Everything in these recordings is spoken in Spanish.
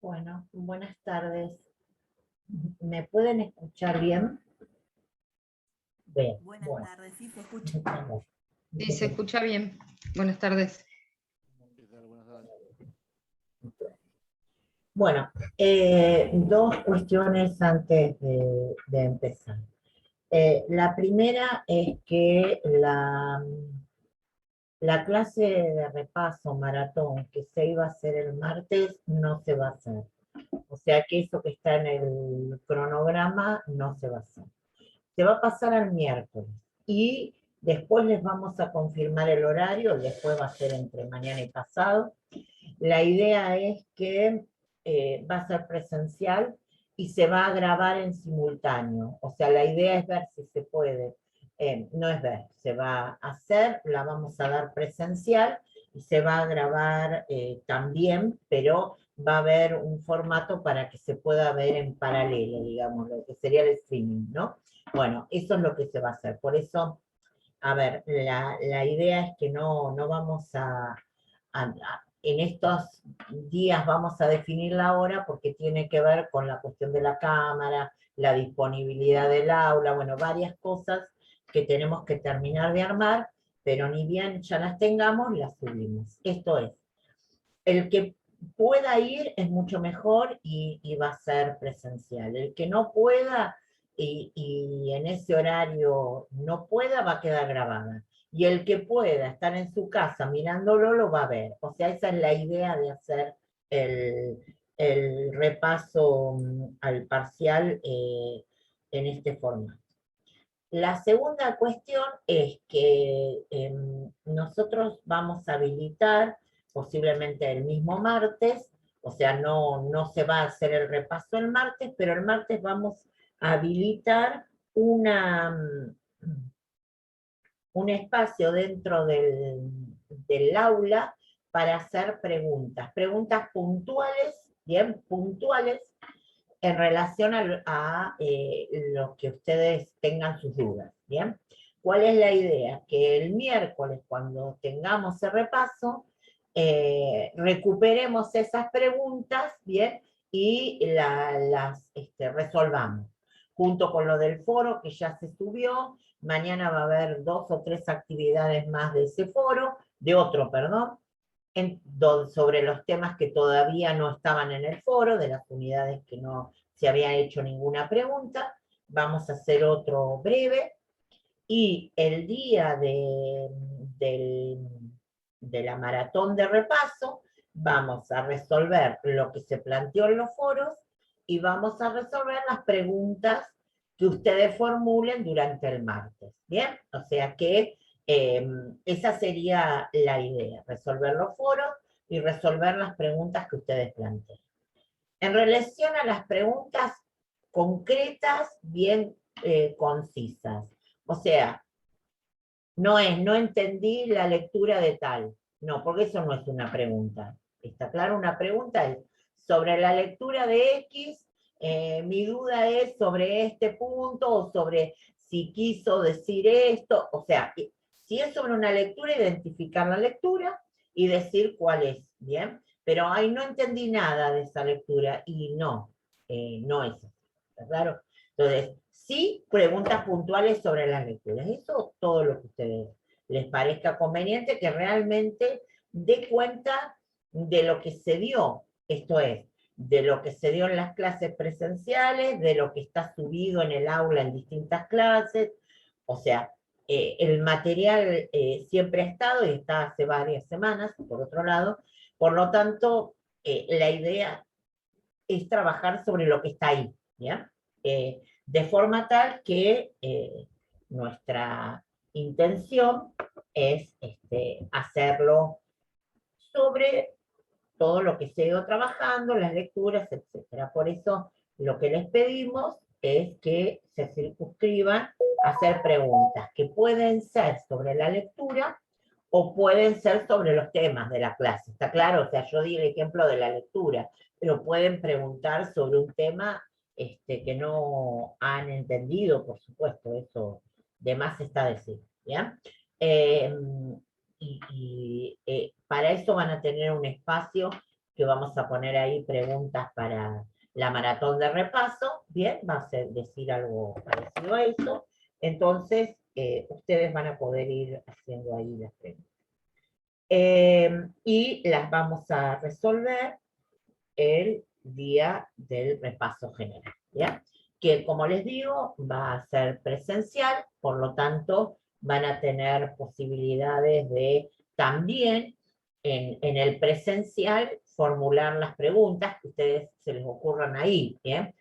Bueno, buenas tardes. ¿Me pueden escuchar bien? Bien, Buenas bueno. tardes, sí se escucha. Sí, se escucha bien. Buenas tardes. ¿Qué tal? Buenas tardes. Bueno, dos cuestiones antes de empezar. La primera es que la clase de repaso maratón que se iba a hacer el martes no se va a hacer. O sea que eso que está en el cronograma no se va a hacer. Se va a pasar al miércoles y después les vamos a confirmar el horario, después va a ser entre mañana y pasado. La idea es que va a ser presencial y se va a grabar en simultáneo. O sea, la idea es ver si se puede. No es ver, se va a hacer, la vamos a dar presencial y se va a grabar también, pero va a haber un formato para que se pueda ver en paralelo, digamos, lo que sería el streaming, ¿no? Bueno, eso es lo que se va a hacer. Por eso, a ver, la idea es que no vamos en estos días vamos a definir la hora porque tiene que ver con la cuestión de la cámara, la disponibilidad del aula, bueno, varias cosas que tenemos que terminar de armar, pero ni bien ya las tengamos, las subimos. Esto es, el que pueda ir es mucho mejor y va a ser presencial. El que no pueda y en ese horario no pueda, va a quedar grabada. Y el que pueda estar en su casa mirándolo, lo va a ver. O sea, esa es la idea de hacer el repaso al parcial en este formato. La segunda cuestión es que nosotros vamos a habilitar, posiblemente el mismo martes, o sea, no se va a hacer el repaso el martes, pero el martes vamos a habilitar un espacio dentro del aula para hacer preguntas puntuales, bien puntuales, en relación a lo que ustedes tengan sus dudas, ¿bien? ¿Cuál es la idea? Que el miércoles, cuando tengamos el repaso, recuperemos esas preguntas, ¿bien? Y las resolvamos. Junto con lo del foro que ya se subió, mañana va a haber 2 o 3 actividades más de ese foro, de otro, perdón, sobre los temas que todavía no estaban en el foro, de las unidades que no se había hecho ninguna pregunta. Vamos a hacer otro breve. Y el día de la maratón de repaso, vamos a resolver lo que se planteó en los foros y vamos a resolver las preguntas que ustedes formulen durante el martes. ¿Bien? O sea que esa sería la idea, resolver los foros y resolver las preguntas que ustedes planteen. En relación a las preguntas concretas, bien concisas. O sea, no entendí la lectura de tal. No, porque eso no es una pregunta. ¿Está claro? Una pregunta es sobre la lectura de X, mi duda es sobre este punto o sobre si quiso decir esto. O sea, si es sobre una lectura, identificar la lectura y decir cuál es, ¿bien? Pero ahí no entendí nada de esa lectura y no es eso. ¿Está claro? Entonces, sí, preguntas puntuales sobre las lecturas. Eso todo lo que a ustedes les parezca conveniente, que realmente dé cuenta de lo que se dio. Esto es, de lo que se dio en las clases presenciales, de lo que está subido en el aula en distintas clases. O sea, el material siempre ha estado y está hace varias semanas, por otro lado. Por lo tanto, la idea es trabajar sobre lo que está ahí, ¿ya? De forma tal que nuestra intención es hacerlo sobre todo lo que se ha ido trabajando, las lecturas, etc. Por eso lo que les pedimos es que se circunscriban a hacer preguntas que pueden ser sobre la lectura o pueden ser sobre los temas de la clase. ¿Está claro? O sea, yo di el ejemplo de la lectura, pero pueden preguntar sobre un tema que no han entendido, por supuesto, eso de más está decir, ¿ya? Para eso van a tener un espacio que vamos a poner ahí preguntas para la maratón de repaso, bien, va a decir algo parecido a eso, entonces ustedes van a poder ir haciendo ahí las preguntas. Y las vamos a resolver el día del repaso general, ¿ya? Que como les digo, va a ser presencial, por lo tanto van a tener posibilidades de también en el presencial formular las preguntas que ustedes se les ocurran ahí, ¿bien?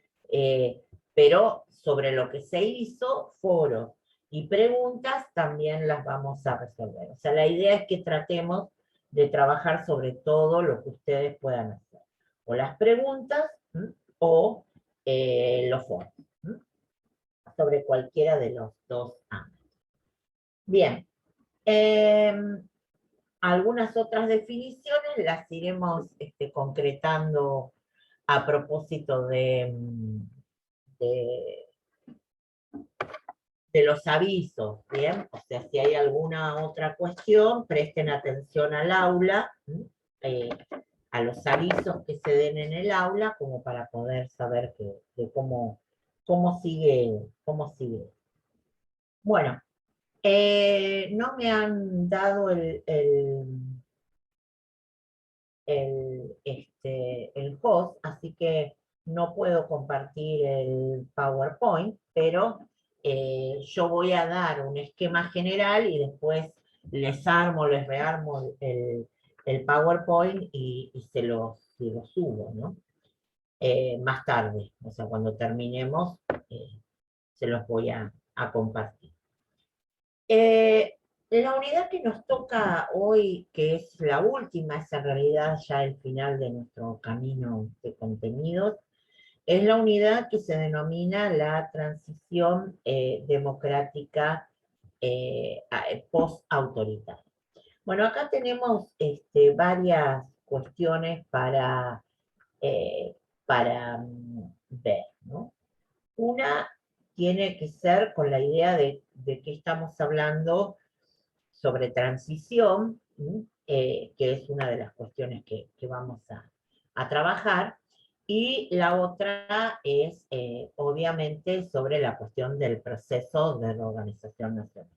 Pero sobre lo que se hizo, foros y preguntas también las vamos a resolver. O sea, la idea es que tratemos de trabajar sobre todo lo que ustedes puedan hacer. O las preguntas, o los foros, sobre cualquiera de los dos ámbitos. Bien, algunas otras definiciones las iremos concretando a propósito de los avisos, ¿bien? O sea, si hay alguna otra cuestión, presten atención al aula, a los avisos que se den en el aula, como para poder saber cómo sigue. Bueno, no me han dado el host, así que no puedo compartir el PowerPoint, pero yo voy a dar un esquema general y después les rearmo el PowerPoint y se lo subo, ¿no? Más tarde, o sea, cuando terminemos, se los voy a compartir. La unidad que nos toca hoy, que es la última, es en realidad ya el final de nuestro camino de contenidos, es la unidad que se denomina la transición democrática post-autoritaria. Bueno, acá tenemos varias cuestiones para ver, ¿no? Una tiene que ser con la idea de que estamos hablando sobre transición, que es una de las cuestiones que vamos a trabajar, y la otra es, obviamente, sobre la cuestión del proceso de reorganización nacional,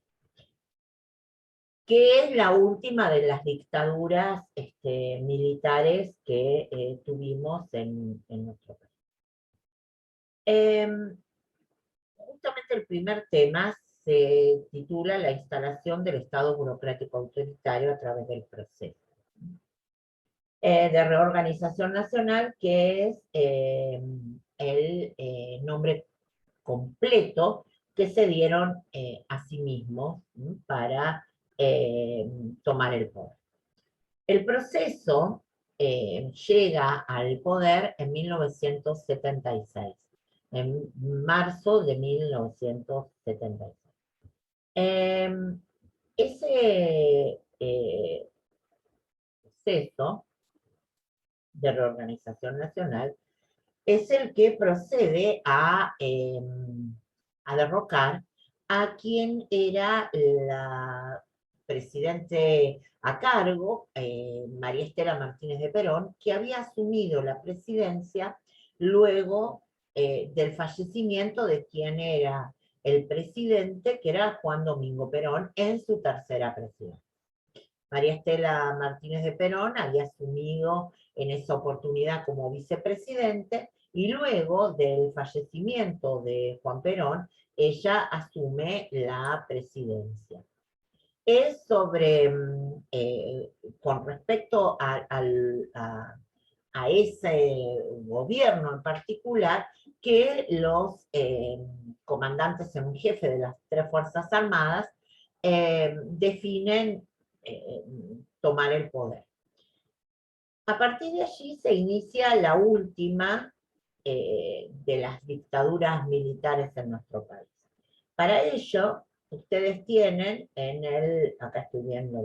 que es la última de las dictaduras militares que tuvimos en nuestro país. Justamente el primer tema se titula La instalación del Estado burocrático autoritario a través del proceso de reorganización nacional, que es el nombre completo que se dieron a sí mismos para tomar el poder. El proceso llega al poder en 1976, en marzo de 1976. Ese proceso de reorganización nacional es el que procede a derrocar a quien era la presidente a cargo, María Estela Martínez de Perón, que había asumido la presidencia luego del fallecimiento de quien era el presidente, que era Juan Domingo Perón, en su tercera presidencia. María Estela Martínez de Perón había asumido en esa oportunidad como vicepresidente, y luego del fallecimiento de Juan Perón, ella asume la presidencia. Es sobre, con respecto a ese gobierno en particular, que los comandantes en jefe de las tres Fuerzas Armadas definen tomar el poder. A partir de allí se inicia la última de las dictaduras militares en nuestro país. Para ello, ustedes tienen acá estoy viendo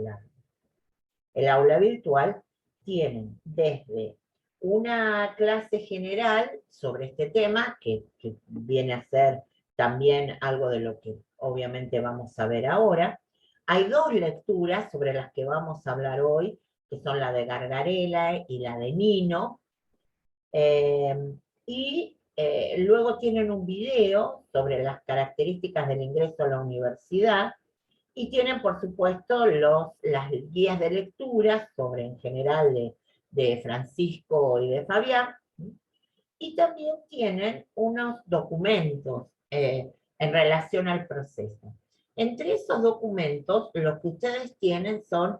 el aula virtual, tienen desde una clase general sobre este tema, que viene a ser también algo de lo que obviamente vamos a ver ahora. Hay dos lecturas sobre las que vamos a hablar hoy, que son la de Gargarella y la de Nino. Luego tienen un video sobre las características del ingreso a la universidad, y tienen, por supuesto, las guías de lectura sobre, en general, de Francisco y de Fabián, y también tienen unos documentos en relación al proceso. Entre esos documentos, lo que ustedes tienen son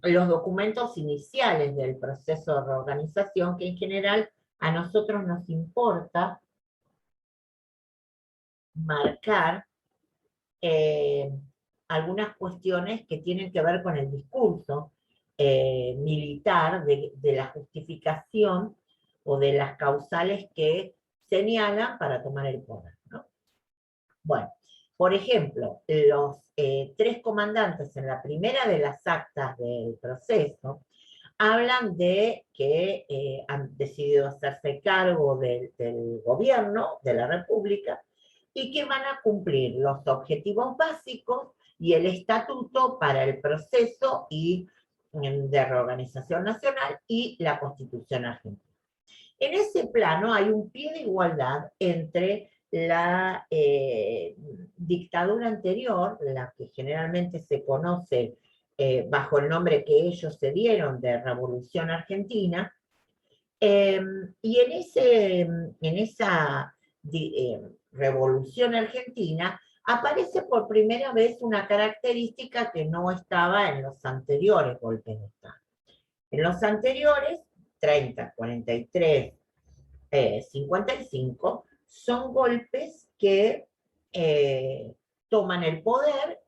los documentos iniciales del proceso de reorganización, que en general a nosotros nos importa marcar algunas cuestiones que tienen que ver con el discurso militar de la justificación o de las causales que señalan para tomar el poder, ¿no? Bueno, por ejemplo, los 3 comandantes en la primera de las actas del proceso hablan de que han decidido hacerse cargo del gobierno de la República y que van a cumplir los objetivos básicos y el estatuto para el proceso de reorganización nacional y la Constitución argentina. En ese plano hay un pie de igualdad entre la dictadura anterior, la que generalmente se conoce bajo el nombre que ellos se dieron de Revolución Argentina, y en esa Revolución Argentina aparece por primera vez una característica que no estaba en los anteriores golpes de Estado. En los anteriores, 30, 43, 55, son golpes que toman el poder,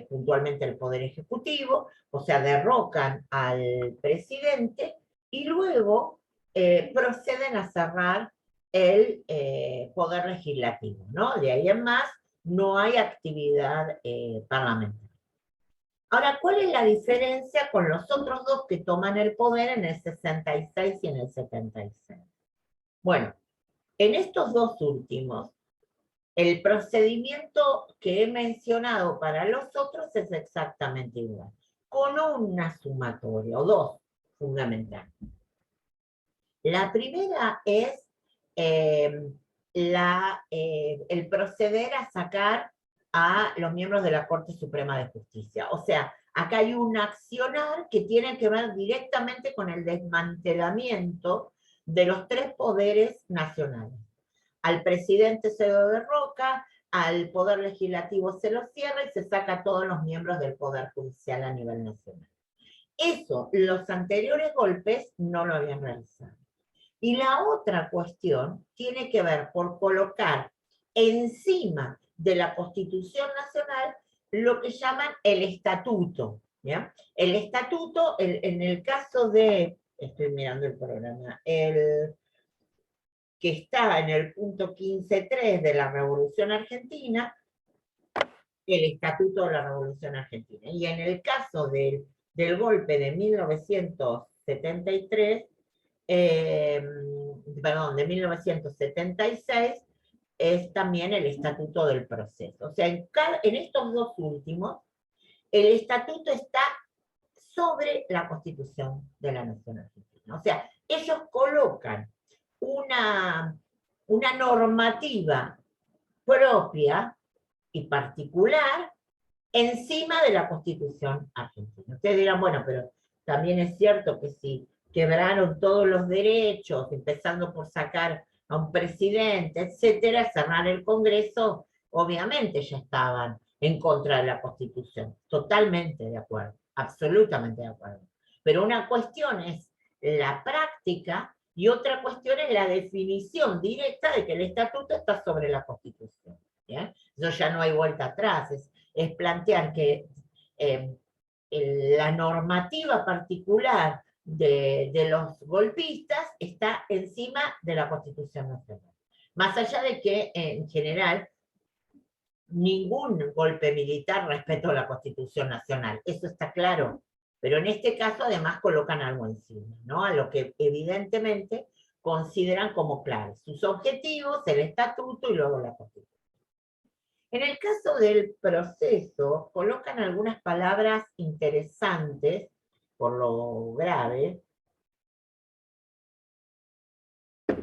puntualmente el poder ejecutivo, o sea, derrocan al presidente y luego proceden a cerrar el poder legislativo, ¿no? De ahí en más no hay actividad parlamentaria. Ahora, ¿cuál es la diferencia con los otros dos que toman el poder en el 66 y en el 76? Bueno, en estos dos últimos, el procedimiento que he mencionado para los otros es exactamente igual, con una sumatoria, o dos, fundamental. La primera es el proceder a sacar a los miembros de la Corte Suprema de Justicia. O sea, acá hay un accionar que tiene que ver directamente con el desmantelamiento de los 3 poderes nacionales. Al presidente se lo derroca, al poder legislativo se lo cierra y se saca a todos los miembros del poder judicial a nivel nacional. Eso, los anteriores golpes no lo habían realizado. Y la otra cuestión tiene que ver por colocar encima de la Constitución Nacional lo que llaman el estatuto, ¿ya? El estatuto, en el caso de, estoy mirando el programa, que está en el punto 15.3 de la Revolución Argentina, el Estatuto de la Revolución Argentina. Y en el caso del golpe de 1973, de 1976, es también el Estatuto del Proceso. O sea, en estos dos últimos, el Estatuto está sobre la Constitución de la Nación Argentina. O sea, ellos colocan una normativa propia y particular encima de la Constitución argentina. Ustedes dirán, bueno, pero también es cierto que si quebraron todos los derechos, empezando por sacar a un presidente, etcétera, cerrar el Congreso, obviamente ya estaban en contra de la Constitución. Totalmente de acuerdo, absolutamente de acuerdo. Pero una cuestión es la práctica y otra cuestión es la definición directa de que el estatuto está sobre la Constitución. ¿Bien? Eso ya no hay vuelta atrás, es plantear que la normativa particular de los golpistas está encima de la Constitución Nacional. Más allá de que, en general, ningún golpe militar respetó la Constitución Nacional, eso está claro, pero en este caso además colocan algo encima, ¿no? A lo que evidentemente consideran como claro, sus objetivos, el estatuto y luego la Constitución. En el caso del proceso, colocan algunas palabras interesantes por lo grave,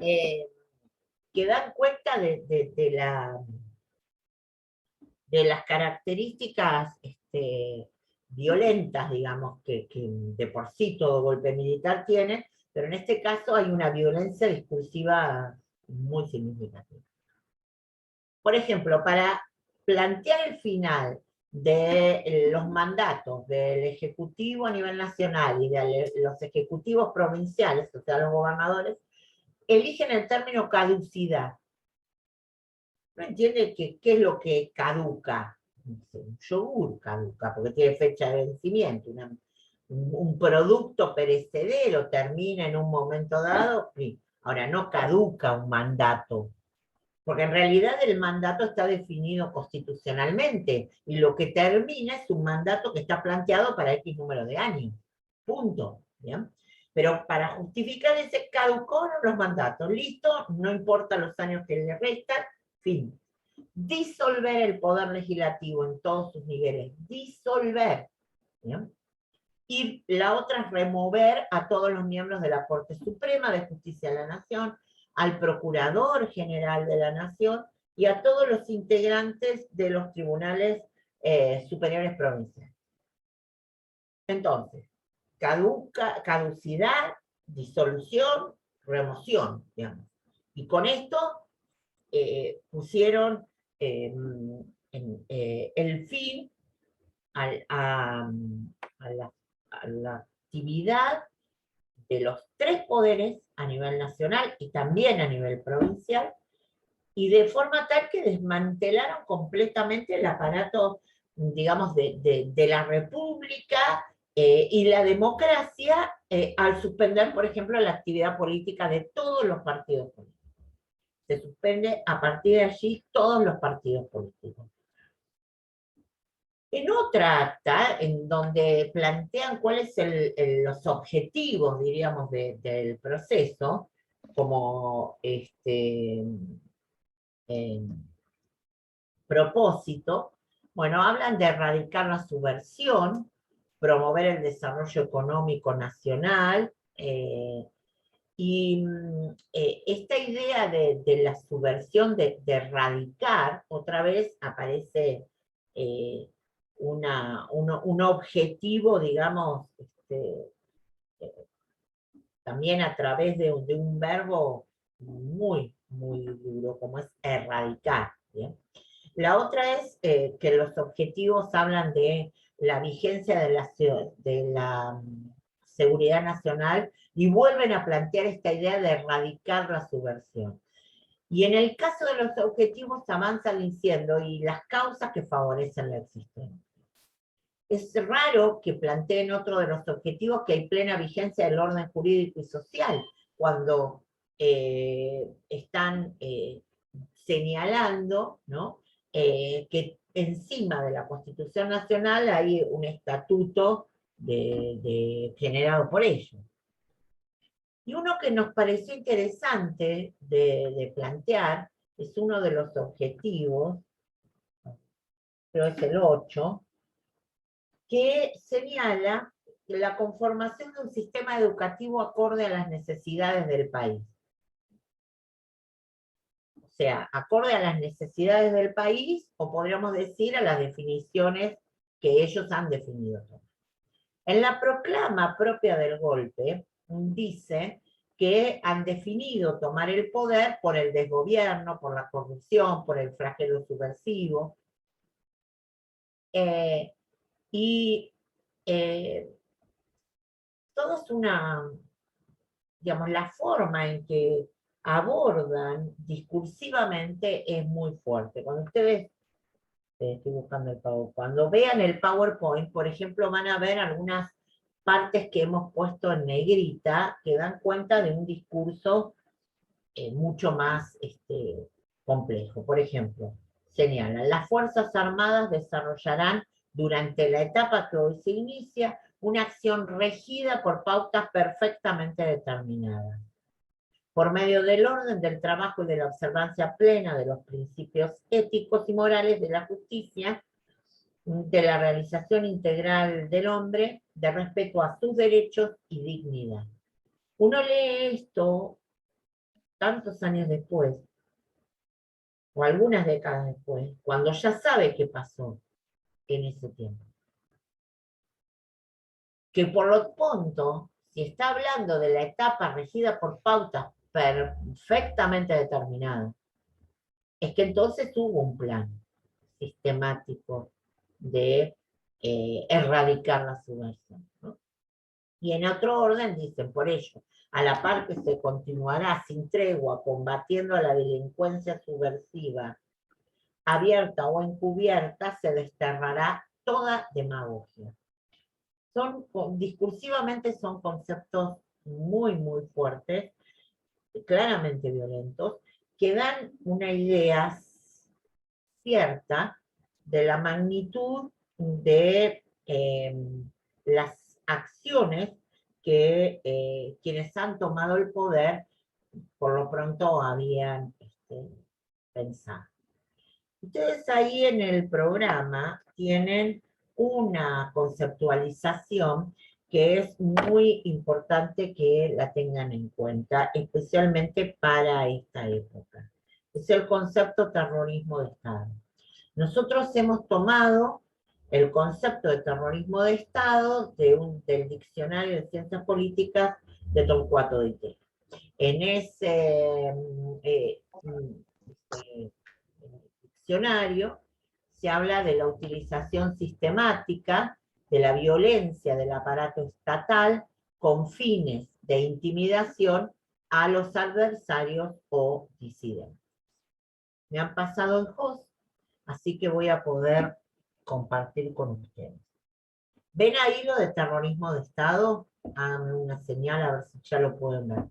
que dan cuenta de las características violentas, digamos, que de por sí todo golpe militar tiene, pero en este caso hay una violencia discursiva muy significativa. Por ejemplo, para plantear el final de los mandatos del Ejecutivo a nivel nacional y de los ejecutivos provinciales, o sea, los gobernadores, eligen el término caducidad. ¿No entiende qué es lo que caduca? Un yogur caduca, porque tiene fecha de vencimiento. Un producto perecedero termina en un momento dado. Ahora, no caduca un mandato, porque en realidad el mandato está definido constitucionalmente, y lo que termina es un mandato que está planteado para X número de años. Punto. ¿Bien? Pero para justificar ese caducó los mandatos. Listo, no importa los años que le restan, fin. Disolver el poder legislativo en todos sus niveles. Disolver. ¿Bien? Y la otra es remover a todos los miembros de la Corte Suprema de Justicia de la Nación, al Procurador General de la Nación y a todos los integrantes de los tribunales superiores provinciales. Entonces, caducidad, disolución, remoción, digamos. Y con esto pusieron el fin a la actividad de los tres poderes a nivel nacional y también a nivel provincial, y de forma tal que desmantelaron completamente el aparato, digamos, de la República y la democracia al suspender, por ejemplo, la actividad política de todos los partidos políticos. Se suspende a partir de allí todos los partidos políticos. En otra acta, en donde plantean cuáles son los objetivos, diríamos, del proceso, como propósito, bueno, hablan de erradicar la subversión, promover el desarrollo económico nacional, y esta idea de la subversión, de erradicar, otra vez aparece un objetivo, digamos, también a través de un verbo muy, muy duro, como es erradicar. ¿Bien? La otra es que los objetivos hablan de la vigencia de la seguridad nacional y vuelven a plantear esta idea de erradicar la subversión. Y en el caso de los objetivos avanzan diciendo, y las causas que favorecen la existencia. Es raro que planteen otro de los objetivos que hay plena vigencia del orden jurídico y social, cuando están señalando, ¿no? Que encima de la Constitución Nacional hay un estatuto generado por ellos. Y uno que nos pareció interesante de plantear es uno de los objetivos, creo es el 8, que señala la conformación de un sistema educativo acorde a las necesidades del país. O sea, acorde a las necesidades del país, o podríamos decir a las definiciones que ellos han definido. En la proclama propia del golpe, dice que han definido tomar el poder por el desgobierno, por la corrupción, por el flagelo subversivo, y todo es digamos, la forma en que abordan discursivamente es muy fuerte. Cuando ustedes, estoy buscando el PowerPoint, cuando vean el PowerPoint, por ejemplo, van a ver algunas partes que hemos puesto en negrita, que dan cuenta de un discurso mucho más complejo. Por ejemplo, señalan, las Fuerzas Armadas desarrollarán durante la etapa que hoy se inicia una acción regida por pautas perfectamente determinadas. Por medio del orden, del trabajo y de la observancia plena de los principios éticos y morales de la justicia, de la realización integral del hombre, de respeto a sus derechos y dignidad. Uno lee esto tantos años después, o algunas décadas después, cuando ya sabe qué pasó en ese tiempo. Que por lo tanto, si está hablando de la etapa regida por pautas perfectamente determinadas, es que entonces hubo un plan sistemático de erradicar la subversión, ¿no? Y en otro orden dicen, por ello, a la par que se continuará sin tregua combatiendo a la delincuencia subversiva, abierta o encubierta, se desterrará toda demagogia. Discursivamente son conceptos muy, muy fuertes, claramente violentos, que dan una idea cierta de la magnitud de las acciones que quienes han tomado el poder por lo pronto habían pensado. Ustedes ahí en el programa tienen una conceptualización que es muy importante que la tengan en cuenta, especialmente para esta época. Es el concepto torrorismo de Estado. Nosotros hemos tomado el concepto de terrorismo de Estado del Diccionario de Ciencias Políticas de Torcuato Di Tella. En ese diccionario se habla de la utilización sistemática de la violencia del aparato estatal con fines de intimidación a los adversarios o disidentes. Me han pasado el host, así que voy a poder compartir con ustedes. ¿Ven ahí lo de terrorismo de Estado? Háganme una señal a ver si ya lo pueden ver.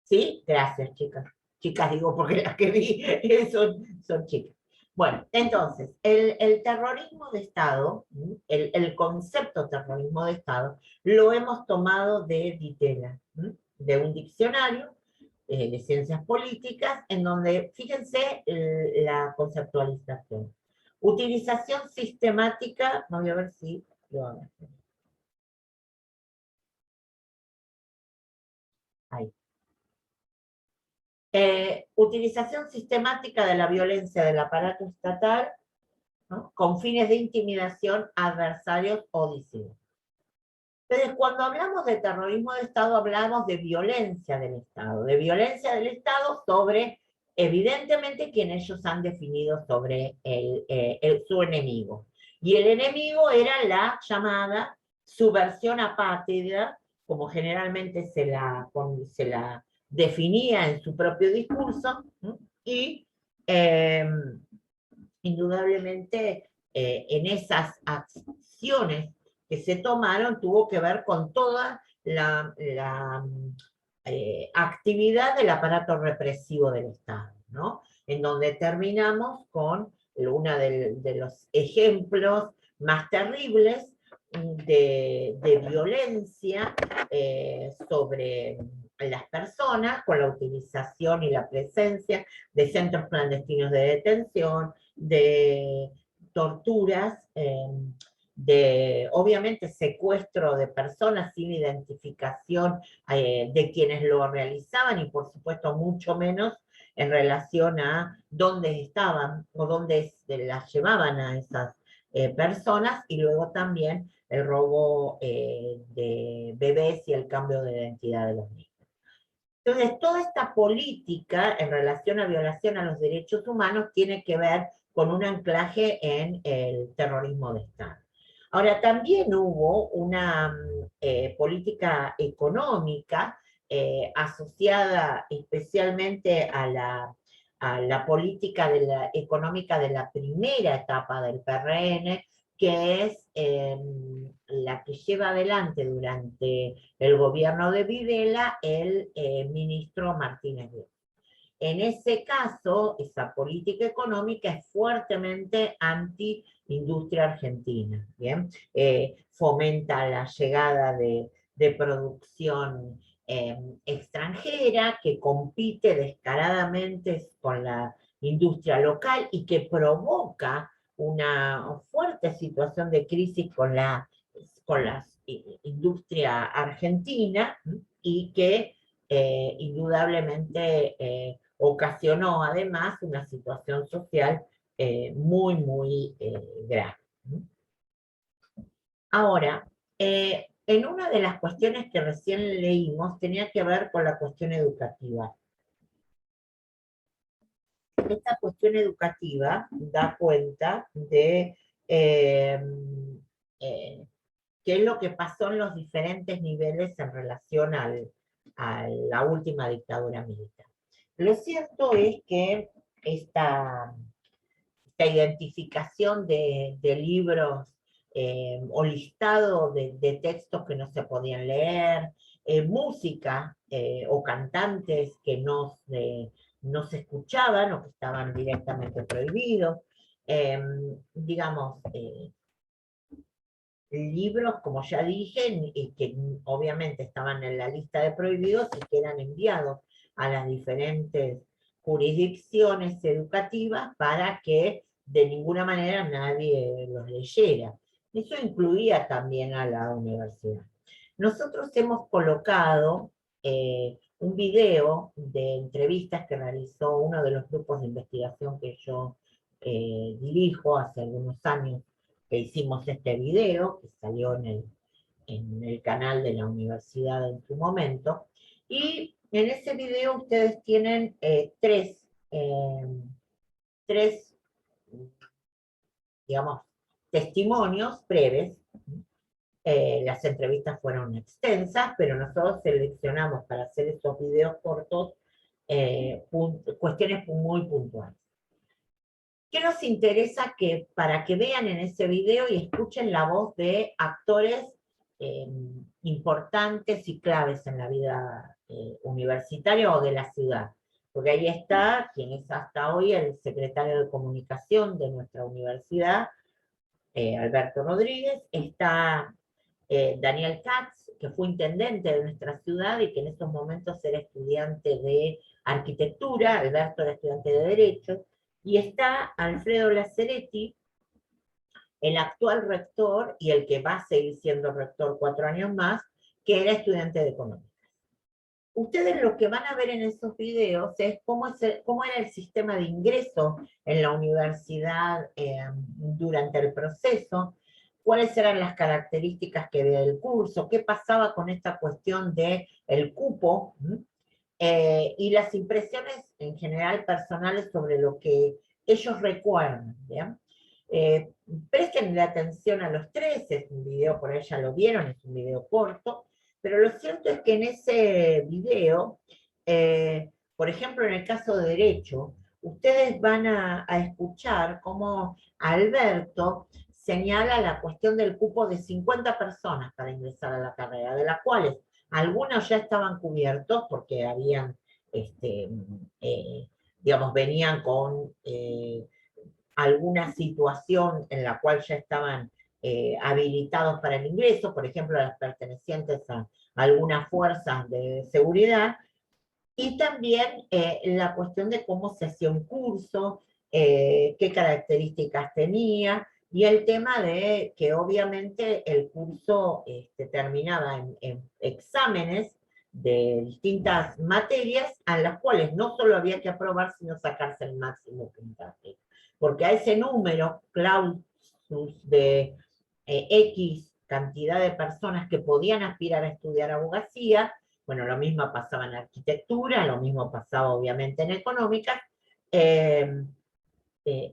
¿Sí? Gracias, chicas. Chicas digo porque las que vi son chicas. Bueno, entonces, el terrorismo de Estado, el concepto terrorismo de Estado, lo hemos tomado de Di Tella, de un diccionario de ciencias políticas, en donde, fíjense la conceptualización. Utilización sistemática, voy a ver si lo hago. Ahí. Utilización sistemática de la violencia del aparato estatal, ¿no?, con fines de intimidación a adversarios o disidentes. Entonces, cuando hablamos de terrorismo de Estado, hablamos de violencia del Estado sobre, evidentemente, quien ellos han definido sobre su enemigo. Y el enemigo era la llamada subversión apátrida, como generalmente se la definía en su propio discurso, y indudablemente en esas acciones que se tomaron tuvo que ver con toda la actividad del aparato represivo del Estado, ¿no? En donde terminamos con uno de los ejemplos más terribles de violencia sobre las personas, con la utilización y la presencia de centros clandestinos de detención, de torturas, de obviamente secuestro de personas sin identificación de quienes lo realizaban, y por supuesto mucho menos en relación a dónde estaban o dónde las llevaban a esas personas, y luego también el robo de bebés y el cambio de identidad de los niños. Entonces, toda esta política en relación a violación a los derechos humanos tiene que ver con un anclaje en el terrorismo de Estado. Ahora, también hubo una política económica asociada especialmente a la política económica de la primera etapa del PRN, que es la que lleva adelante durante el gobierno de Videla el ministro Martínez Guzmán. En ese caso, esa política económica es fuertemente anti-industria argentina, ¿bien? Fomenta la llegada de producción extranjera que compite descaradamente con la industria local y que provoca una fuerte situación de crisis con la con la industria argentina y que indudablemente ocasionó además una situación social muy, muy grave. Ahora, en una de las cuestiones que recién leímos tenía que ver con la cuestión educativa. Esta cuestión educativa da cuenta de qué es lo que pasó en los diferentes niveles en relación a la última dictadura militar. Lo cierto es que esta identificación de libros o listado de textos que no se podían leer, música o cantantes que no se escuchaban o que estaban directamente prohibidos, digamos, libros, como ya dije, y que obviamente estaban en la lista de prohibidos y que eran enviados a las diferentes jurisdicciones educativas para que de ninguna manera nadie los leyera. Eso incluía también a la universidad. Nosotros hemos colocado un video de entrevistas que realizó uno de los grupos de investigación que yo dirijo hace algunos años, que hicimos este video, que salió en el canal de la universidad en su momento, y en ese video ustedes tienen tres, digamos, testimonios breves. Las entrevistas fueron extensas, pero nosotros seleccionamos para hacer estos videos cortos cuestiones muy puntuales. ¿Qué nos interesa? Que para que vean en ese video y escuchen la voz de actores importantes y claves en la vida universitaria o de la ciudad. Porque ahí está quien es hasta hoy el secretario de comunicación de nuestra universidad, Alberto Rodríguez, está Daniel Katz, que fue intendente de nuestra ciudad y que en estos momentos era estudiante de arquitectura, Alberto era estudiante de Derecho, y está Alfredo Laceretti, el actual rector y el que va a seguir siendo rector 4 años más, que era estudiante de economía. Ustedes lo que van a ver en esos videos es cómo era el sistema de ingreso en la universidad durante el proceso, cuáles eran las características que había del curso, qué pasaba con esta cuestión del cupo, y las impresiones en general personales sobre lo que ellos recuerdan. ¿Bien? Presten atención a los tres, es un video, por ahí ya lo vieron, es un video corto, pero lo cierto es que en ese video, por ejemplo en el caso de Derecho, ustedes van a escuchar cómo Alberto señala la cuestión del cupo de 50 personas para ingresar a la carrera, de las cuales algunos ya estaban cubiertos porque habían, digamos, venían con alguna situación en la cual ya estaban habilitados para el ingreso, por ejemplo, las pertenecientes a algunas fuerzas de seguridad, y también la cuestión de cómo se hacía un curso, qué características tenía, y el tema de que obviamente el curso terminaba en exámenes de distintas materias a las cuales no solo había que aprobar, sino sacarse el máximo puntaje. Porque a ese número, clausus de X cantidad de personas que podían aspirar a estudiar abogacía, bueno, lo mismo pasaba en arquitectura, lo mismo pasaba obviamente en económica,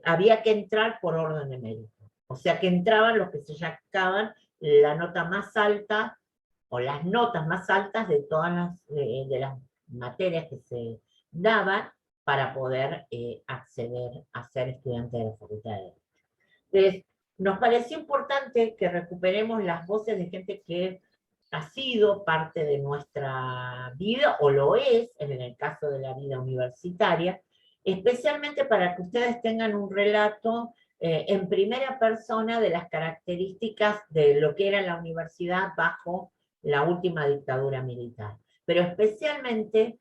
había que entrar por orden de mérito. O sea que entraban los que se sacaban la nota más alta, o las notas más altas de todas las materias que se daban para poder acceder a ser estudiante de la Facultad de Derecho. Entonces, nos pareció importante que recuperemos las voces de gente que ha sido parte de nuestra vida, o lo es, en el caso de la vida universitaria, especialmente para que ustedes tengan un relato en primera persona de las características de lo que era la universidad bajo la última dictadura militar. Pero especialmente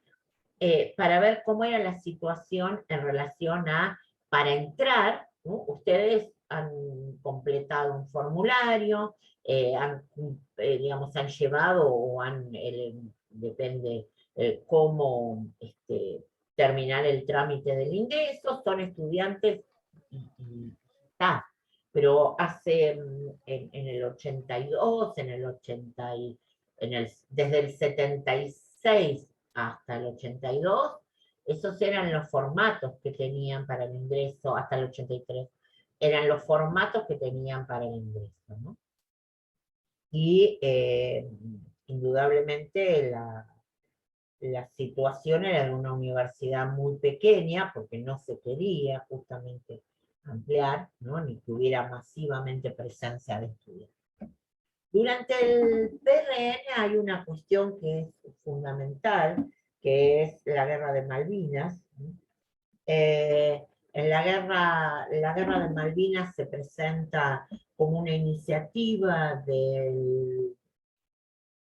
para ver cómo era la situación en relación a, para entrar, ¿no? Ustedes han completado un formulario, digamos, han llevado o depende cómo terminar el trámite del ingreso, son estudiantes y está. Pero hace, en el 82, desde el 76 hasta el 82, esos eran los formatos que tenían para el ingreso, hasta el 83, eran los formatos que tenían para el ingreso, ¿no? Y indudablemente la situación era de una universidad muy pequeña, porque no se quería justamente ampliar, ¿no? Ni que hubiera masivamente presencia de estudiantes. Durante el PRN hay una cuestión que es fundamental, que es la guerra de Malvinas. En la guerra de Malvinas se presenta como una iniciativa de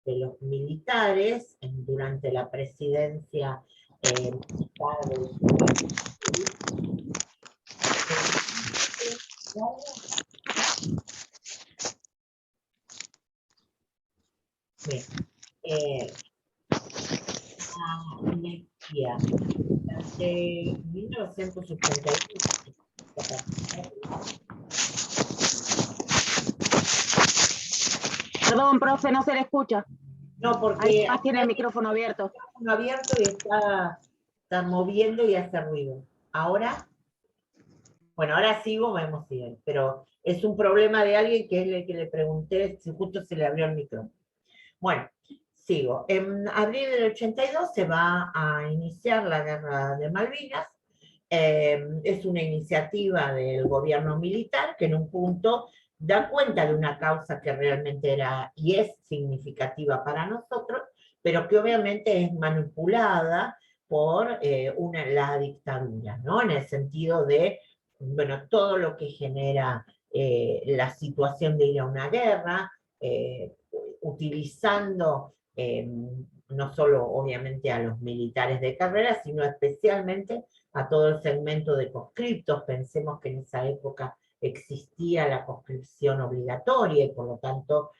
los militares durante la presidencia militar la energía durante 1982. Perdón, profe, no se le escucha. No, porque Además tiene el micrófono abierto. Abierto y está moviendo y hace ruido. ¿Ahora? Bueno, ahora sigo, vemos bien, pero es un problema de alguien que es el que le pregunté si justo se le abrió el micrófono. Bueno, sigo. En abril del 82 se va a iniciar la guerra de Malvinas. Es una iniciativa del gobierno militar que en un punto da cuenta de una causa que realmente era y es significativa para nosotros, pero que obviamente es manipulada por la dictadura, ¿no? En el sentido de, bueno, todo lo que genera la situación de ir a una guerra, utilizando no solo obviamente a los militares de carrera, sino especialmente a todo el segmento de conscriptos. Pensemos que en esa época existía la conscripción obligatoria y por lo tanto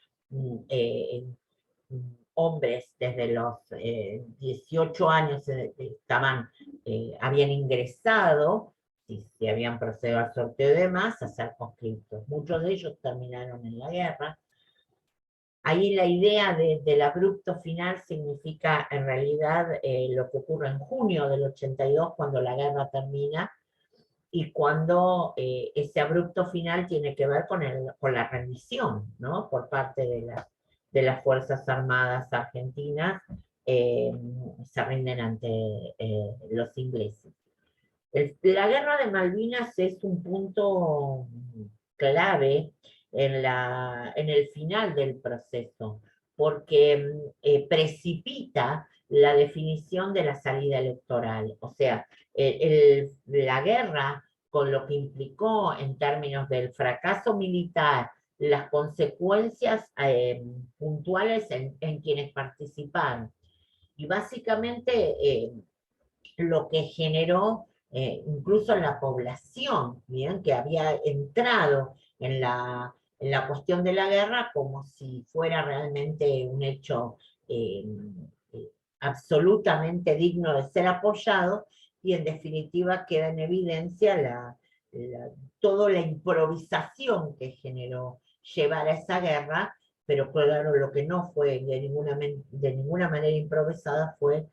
hombres desde los 18 años habían ingresado, si habían procedido al sorteo y demás, a ser conscriptos. Muchos de ellos terminaron en la guerra. Ahí la idea del abrupto final significa en realidad lo que ocurre en junio del 82, cuando la guerra termina, y cuando ese abrupto final tiene que ver con la rendición, ¿no? Por parte de las Fuerzas Armadas argentinas, se rinden ante los ingleses. La guerra de Malvinas es un punto clave en el final del proceso, porque precipita la definición de la salida electoral. O sea, la guerra, con lo que implicó en términos del fracaso militar, las consecuencias puntuales en quienes participaron. Y básicamente lo que generó incluso en la población, ¿bien? Que había entrado en la cuestión de la guerra como si fuera realmente un hecho absolutamente digno de ser apoyado, y en definitiva queda en evidencia toda la improvisación que generó llevar a esa guerra, pero claro, lo que no fue de ninguna manera improvisada fue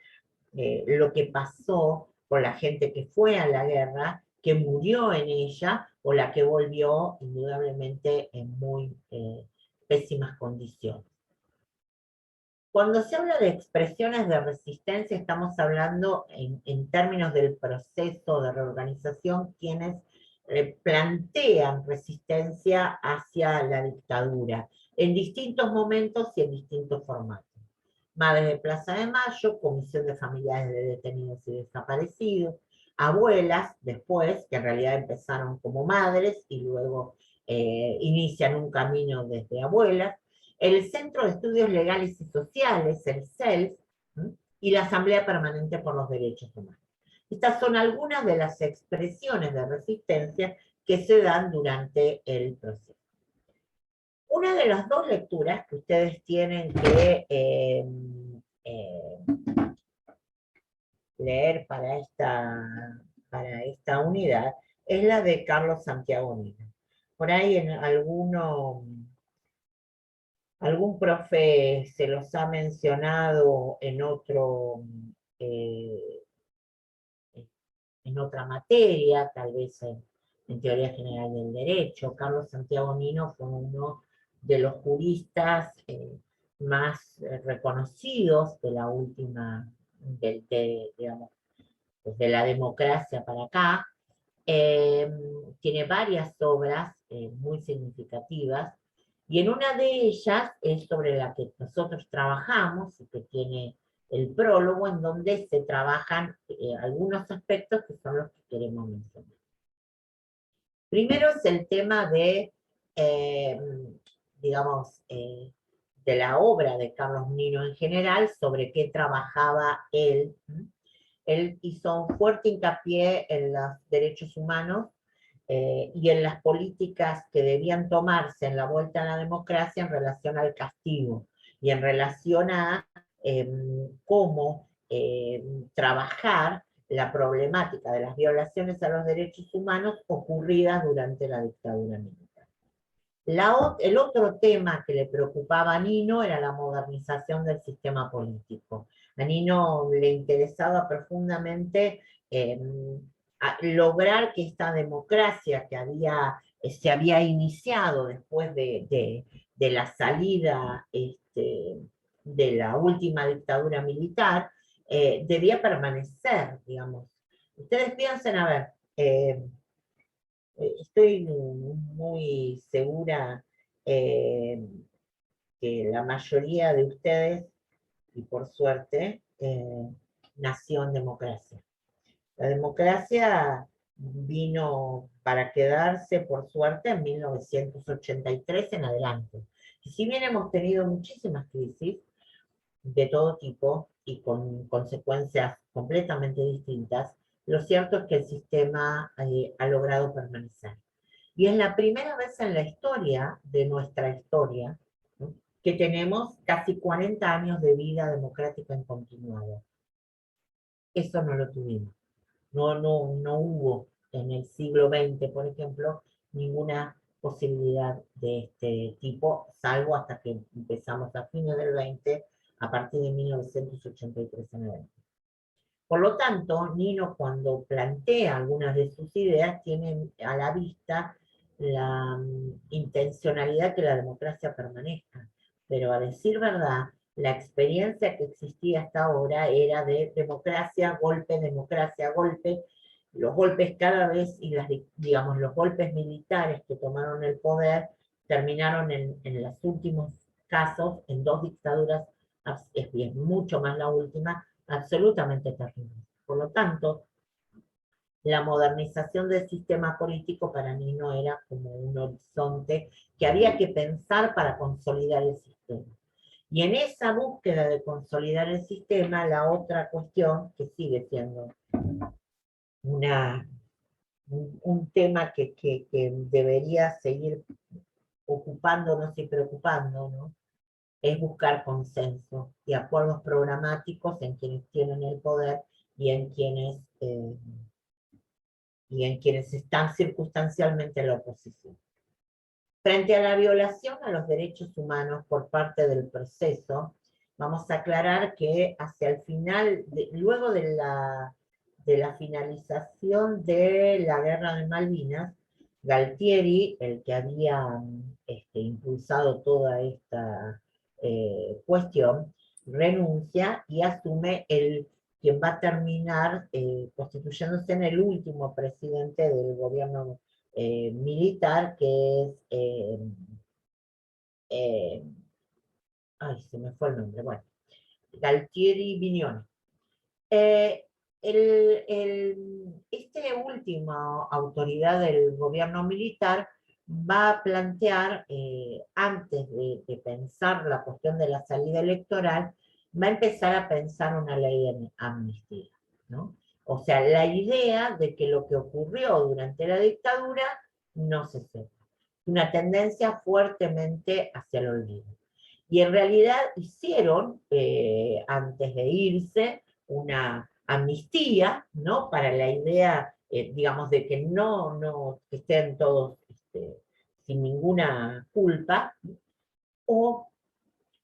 lo que pasó con la gente que fue a la guerra, que murió en ella, o la que volvió indudablemente en muy pésimas condiciones. Cuando se habla de expresiones de resistencia, estamos hablando en términos del proceso de reorganización, quienes plantean resistencia hacia la dictadura, en distintos momentos y en distintos formatos. Madres de Plaza de Mayo, Comisión de Familiares de Detenidos y Desaparecidos, abuelas, después, que en realidad empezaron como madres y luego inician un camino desde abuelas, el Centro de Estudios Legales y Sociales, el CELS, y la Asamblea Permanente por los Derechos Humanos. Estas son algunas de las expresiones de resistencia que se dan durante el proceso. Una de las dos lecturas que ustedes tienen que leer para esta unidad es la de Carlos Santiagonino. Por ahí en algún profe se los ha mencionado eh, en otra materia, tal vez en Teoría General del Derecho. Carlos Santiagonino fue uno de los juristas más reconocidos de la última, digamos, desde la democracia para acá. Tiene varias obras muy significativas, y en una de ellas es sobre la que nosotros trabajamos, y que tiene el prólogo, en donde se trabajan algunos aspectos que son los que queremos mencionar. Primero es el tema de, digamos, de la obra de Carlos Nino en general, sobre qué trabajaba él. Él hizo un fuerte hincapié en los derechos humanos y en las políticas que debían tomarse en la vuelta a la democracia en relación al castigo y en relación a cómo trabajar la problemática de las violaciones a los derechos humanos ocurridas durante la dictadura militar. El otro tema que le preocupaba a Nino era la modernización del sistema político. A Nino le interesaba profundamente lograr que esta democracia que se había iniciado después de la salida de la última dictadura militar, debía permanecer, digamos. Ustedes piensen, a ver, estoy muy segura que la mayoría de ustedes, y por suerte, nació en democracia. La democracia vino para quedarse, por suerte, en 1983 en adelante. Y si bien hemos tenido muchísimas crisis de todo tipo y con consecuencias completamente distintas, lo cierto es que el sistema ha logrado permanecer. Y es la primera vez en la historia, de nuestra historia, ¿no?, que tenemos casi 40 años de vida democrática en continuado. Eso no lo tuvimos. No hubo en el siglo XX, por ejemplo, ninguna posibilidad de este tipo, salvo hasta que empezamos a fines del 20, a partir de 1983 en adelante. Por lo tanto, Nino, cuando plantea algunas de sus ideas, tiene a la vista la intencionalidad que la democracia permanezca. Pero a decir verdad, la experiencia que existía hasta ahora era de democracia, golpe, los golpes cada vez, y digamos, los golpes militares que tomaron el poder terminaron en los últimos casos en dos dictaduras, es mucho más la última, absolutamente terrible. Por lo tanto, la modernización del sistema político para mí no era como un horizonte que había que pensar para consolidar el sistema. Y en esa búsqueda de consolidar el sistema, la otra cuestión, que sigue siendo un tema que debería seguir ocupándonos y preocupándonos, es buscar consenso y acuerdos programáticos en quienes tienen el poder y en quienes están circunstancialmente en la oposición. Frente a la violación a los derechos humanos por parte del proceso, vamos a aclarar que hacia el final, luego de la finalización de la Guerra de Malvinas, Galtieri, el que había impulsado toda esta cuestión, renuncia y asume quien va a terminar constituyéndose en el último presidente del gobierno militar, que es, ay, se me fue el nombre, bueno, Galtieri Vignone. Este último autoridad del gobierno militar va a plantear, antes de pensar la cuestión de la salida electoral, va a empezar a pensar una ley de amnistía, ¿no? O sea, la idea de que lo que ocurrió durante la dictadura no se sepa. una tendencia fuertemente hacia el olvido. Y en realidad hicieron, antes de irse, una amnistía, ¿no? Para la idea, digamos, de que que estén todos sin ninguna culpa, o,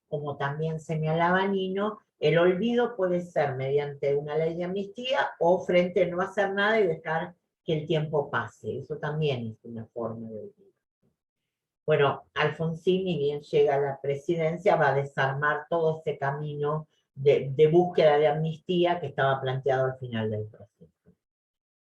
como también señalaba Nino, el olvido puede ser mediante una ley de amnistía o frente a no hacer nada y dejar que el tiempo pase. Eso también es una forma de olvido. Bueno, Alfonsín, ni bien llega a la presidencia, va a desarmar todo ese camino de búsqueda de amnistía que estaba planteado al final del proceso.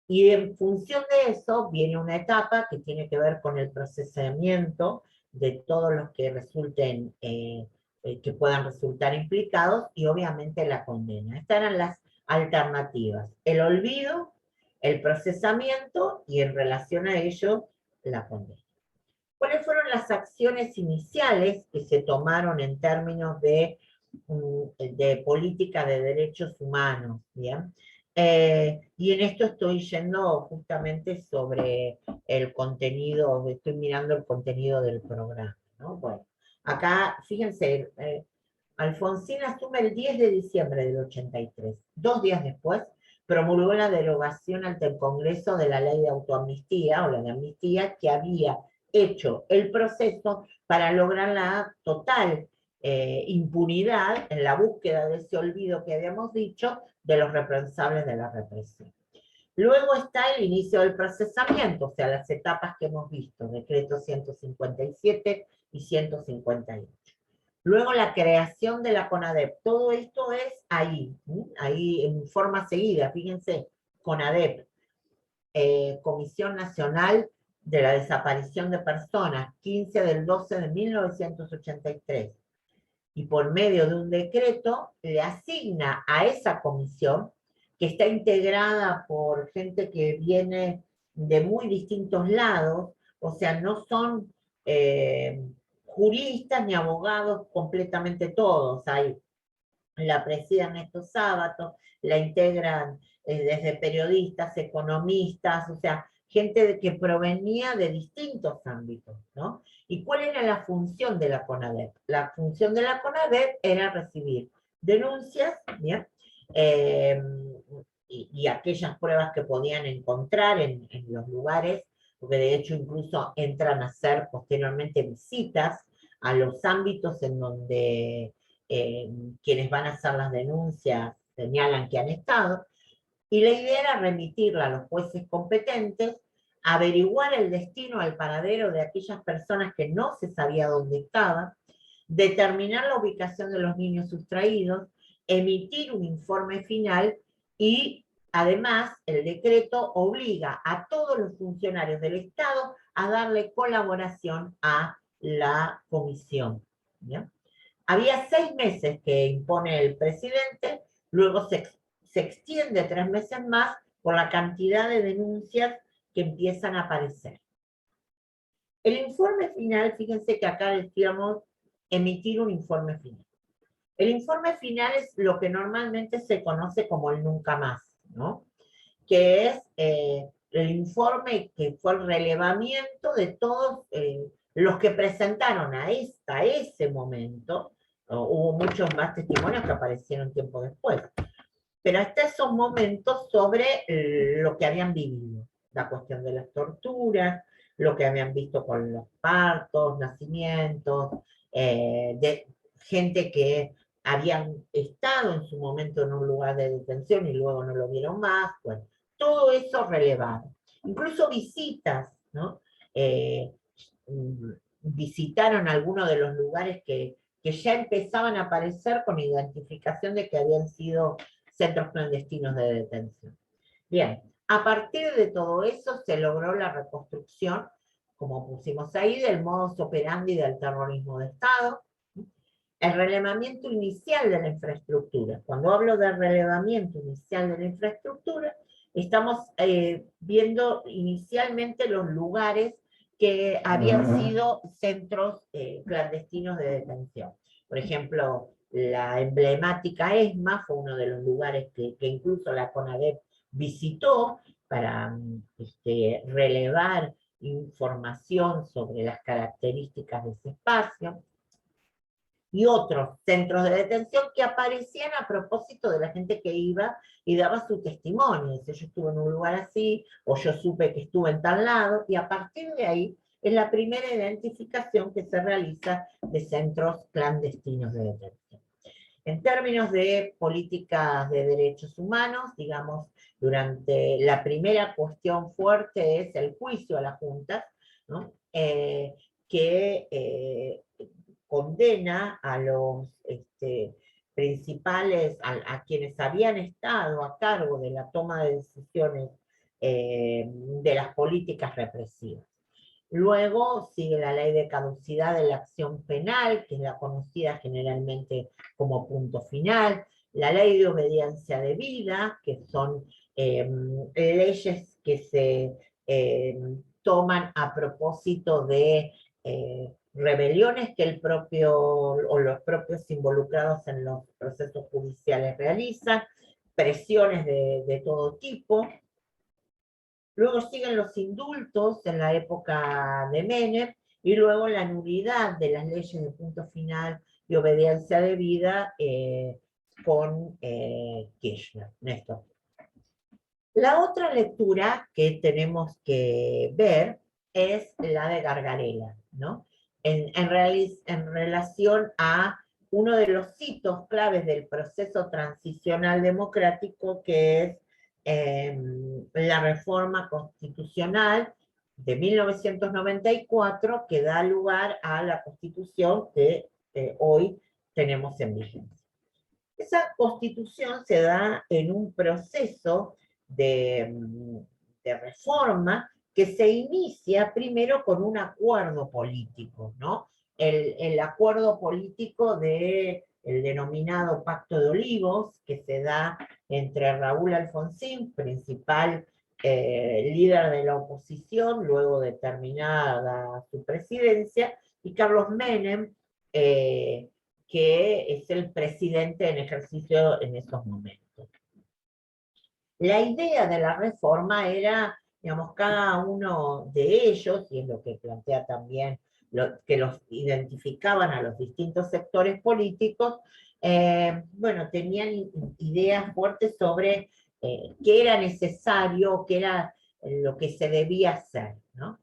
Y en función de eso viene una etapa que tiene que ver con el procesamiento de todos los que resulten, que puedan resultar implicados, y obviamente la condena. Estas eran las alternativas: el olvido, el procesamiento y, en relación a ello, la condena. ¿Cuáles fueron las acciones iniciales que se tomaron en términos de política de derechos humanos? ¿Bien? Y en esto estoy yendo justamente sobre el contenido, estoy mirando el contenido del programa, ¿no? Bueno, acá, fíjense, Alfonsín asume el 10 de diciembre del 83. 2 días después, promulgó la derogación ante el Congreso de la ley de autoamnistía, o la de amnistía, que había hecho el proceso para lograr la total impunidad en la búsqueda de ese olvido que habíamos dicho de los responsables de la represión. Luego está el inicio del procesamiento, o sea, las etapas que hemos visto, decretos 157 y 158. Luego la creación de la CONADEP. Todo esto es ahí en forma seguida, fíjense, CONADEP, Comisión Nacional de la Desaparición de Personas, 15 del 12 de 1983. Y por medio de un decreto le asigna a esa comisión, que está integrada por gente que viene de muy distintos lados, o sea, no son juristas ni abogados completamente todos. La preside Ernesto Sábato, la integran desde periodistas, economistas, o sea, gente que provenía de distintos ámbitos, ¿no? ¿Y cuál era la función de la CONADEP? La función de la CONADEP era recibir denuncias, ¿bien? Y aquellas pruebas que podían encontrar en los lugares, porque de hecho incluso entran a hacer posteriormente visitas a los ámbitos en donde quienes van a hacer las denuncias señalan que han estado, y la idea era remitirla a los jueces competentes, averiguar el destino, el paradero de aquellas personas que no se sabía dónde estaban, determinar la ubicación de los niños sustraídos, emitir un informe final, y además el decreto obliga a todos los funcionarios del Estado a darle colaboración a la comisión. ¿Bien? Había 6 meses que impone el presidente, luego se extiende 3 meses más por la cantidad de denuncias que empiezan a aparecer. El informe final, fíjense que acá decíamos emitir un informe final. El informe final es lo que normalmente se conoce como el nunca más, ¿no? Que es el informe que fue el relevamiento de todos los que presentaron a ese momento. Hubo muchos más testimonios que aparecieron tiempo después, pero hasta esos momentos sobre lo que habían vivido, la cuestión de las torturas, lo que habían visto con los partos, nacimientos, de gente que habían estado en su momento en un lugar de detención y luego no lo vieron más. Bueno, todo eso relevado. Incluso visitas, ¿no? Visitaron algunos de los lugares que ya empezaban a aparecer con identificación de que habían sido centros clandestinos de detención. Bien, a partir de todo eso se logró la reconstrucción, como pusimos ahí, del modus operandi del terrorismo de Estado, el relevamiento inicial de la infraestructura. Cuando hablo de relevamiento inicial de la infraestructura, estamos viendo inicialmente los lugares que habían sido centros clandestinos de detención. Por ejemplo, la emblemática ESMA fue uno de los lugares que incluso la CONADEP visitó para relevar información sobre las características de ese espacio, y otros centros de detención que aparecían a propósito de la gente que iba y daba su testimonio. Dice, yo estuve en un lugar así, o yo supe que estuve en tal lado, y a partir de ahí es la primera identificación que se realiza de centros clandestinos de detención. En términos de políticas de derechos humanos, digamos, durante la primera cuestión fuerte es el juicio a las juntas, ¿no? Que condena a los principales, a quienes habían estado a cargo de la toma de decisiones de las políticas represivas. Luego sigue la ley de caducidad de la acción penal, que es la conocida generalmente como punto final, la ley de obediencia debida, que son leyes que se toman a propósito de rebeliones que el propio o los propios involucrados en los procesos judiciales realizan, presiones de todo tipo. Luego siguen los indultos en la época de Menem, y luego la nulidad de las leyes de punto final y obediencia debida con Kirchner, Néstor. La otra lectura que tenemos que ver es la de Gargarella, ¿no? En relación a uno de los hitos claves del proceso transicional democrático, que es la reforma constitucional de 1994, que da lugar a la Constitución que hoy tenemos en vigencia. Esa Constitución se da en un proceso de reforma que se inicia primero con un acuerdo político, ¿no? El acuerdo político del denominado Pacto de Olivos, que se da entre Raúl Alfonsín, principal líder de la oposición, luego de terminada su presidencia, y Carlos Menem, que es el presidente en ejercicio en esos momentos. La idea de la reforma era, digamos, cada uno de ellos, y es lo que plantea también, que los identificaban a los distintos sectores políticos, bueno, tenían ideas fuertes sobre qué era necesario, qué era lo que se debía hacer, ¿no?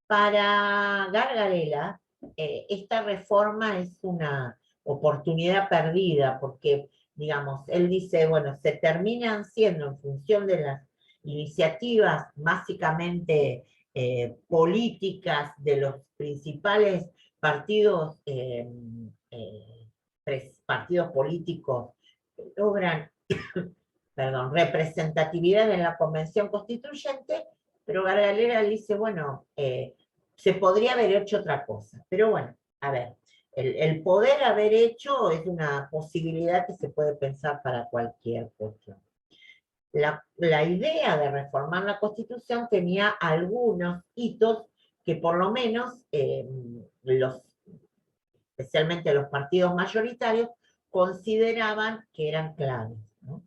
Para Gargarella, esta reforma es una oportunidad perdida, porque, digamos, él dice, bueno, se terminan siendo en función de las iniciativas básicamente políticas de los principales partidos, partidos políticos que logran perdón, representatividad en la Convención Constituyente, pero Gargalera dice, bueno, se podría haber hecho otra cosa. Pero bueno, a ver, el poder haber hecho es una posibilidad que se puede pensar para cualquier cuestión. La idea de reformar la Constitución tenía algunos hitos que por lo menos especialmente los partidos mayoritarios, consideraban que eran claves, ¿no?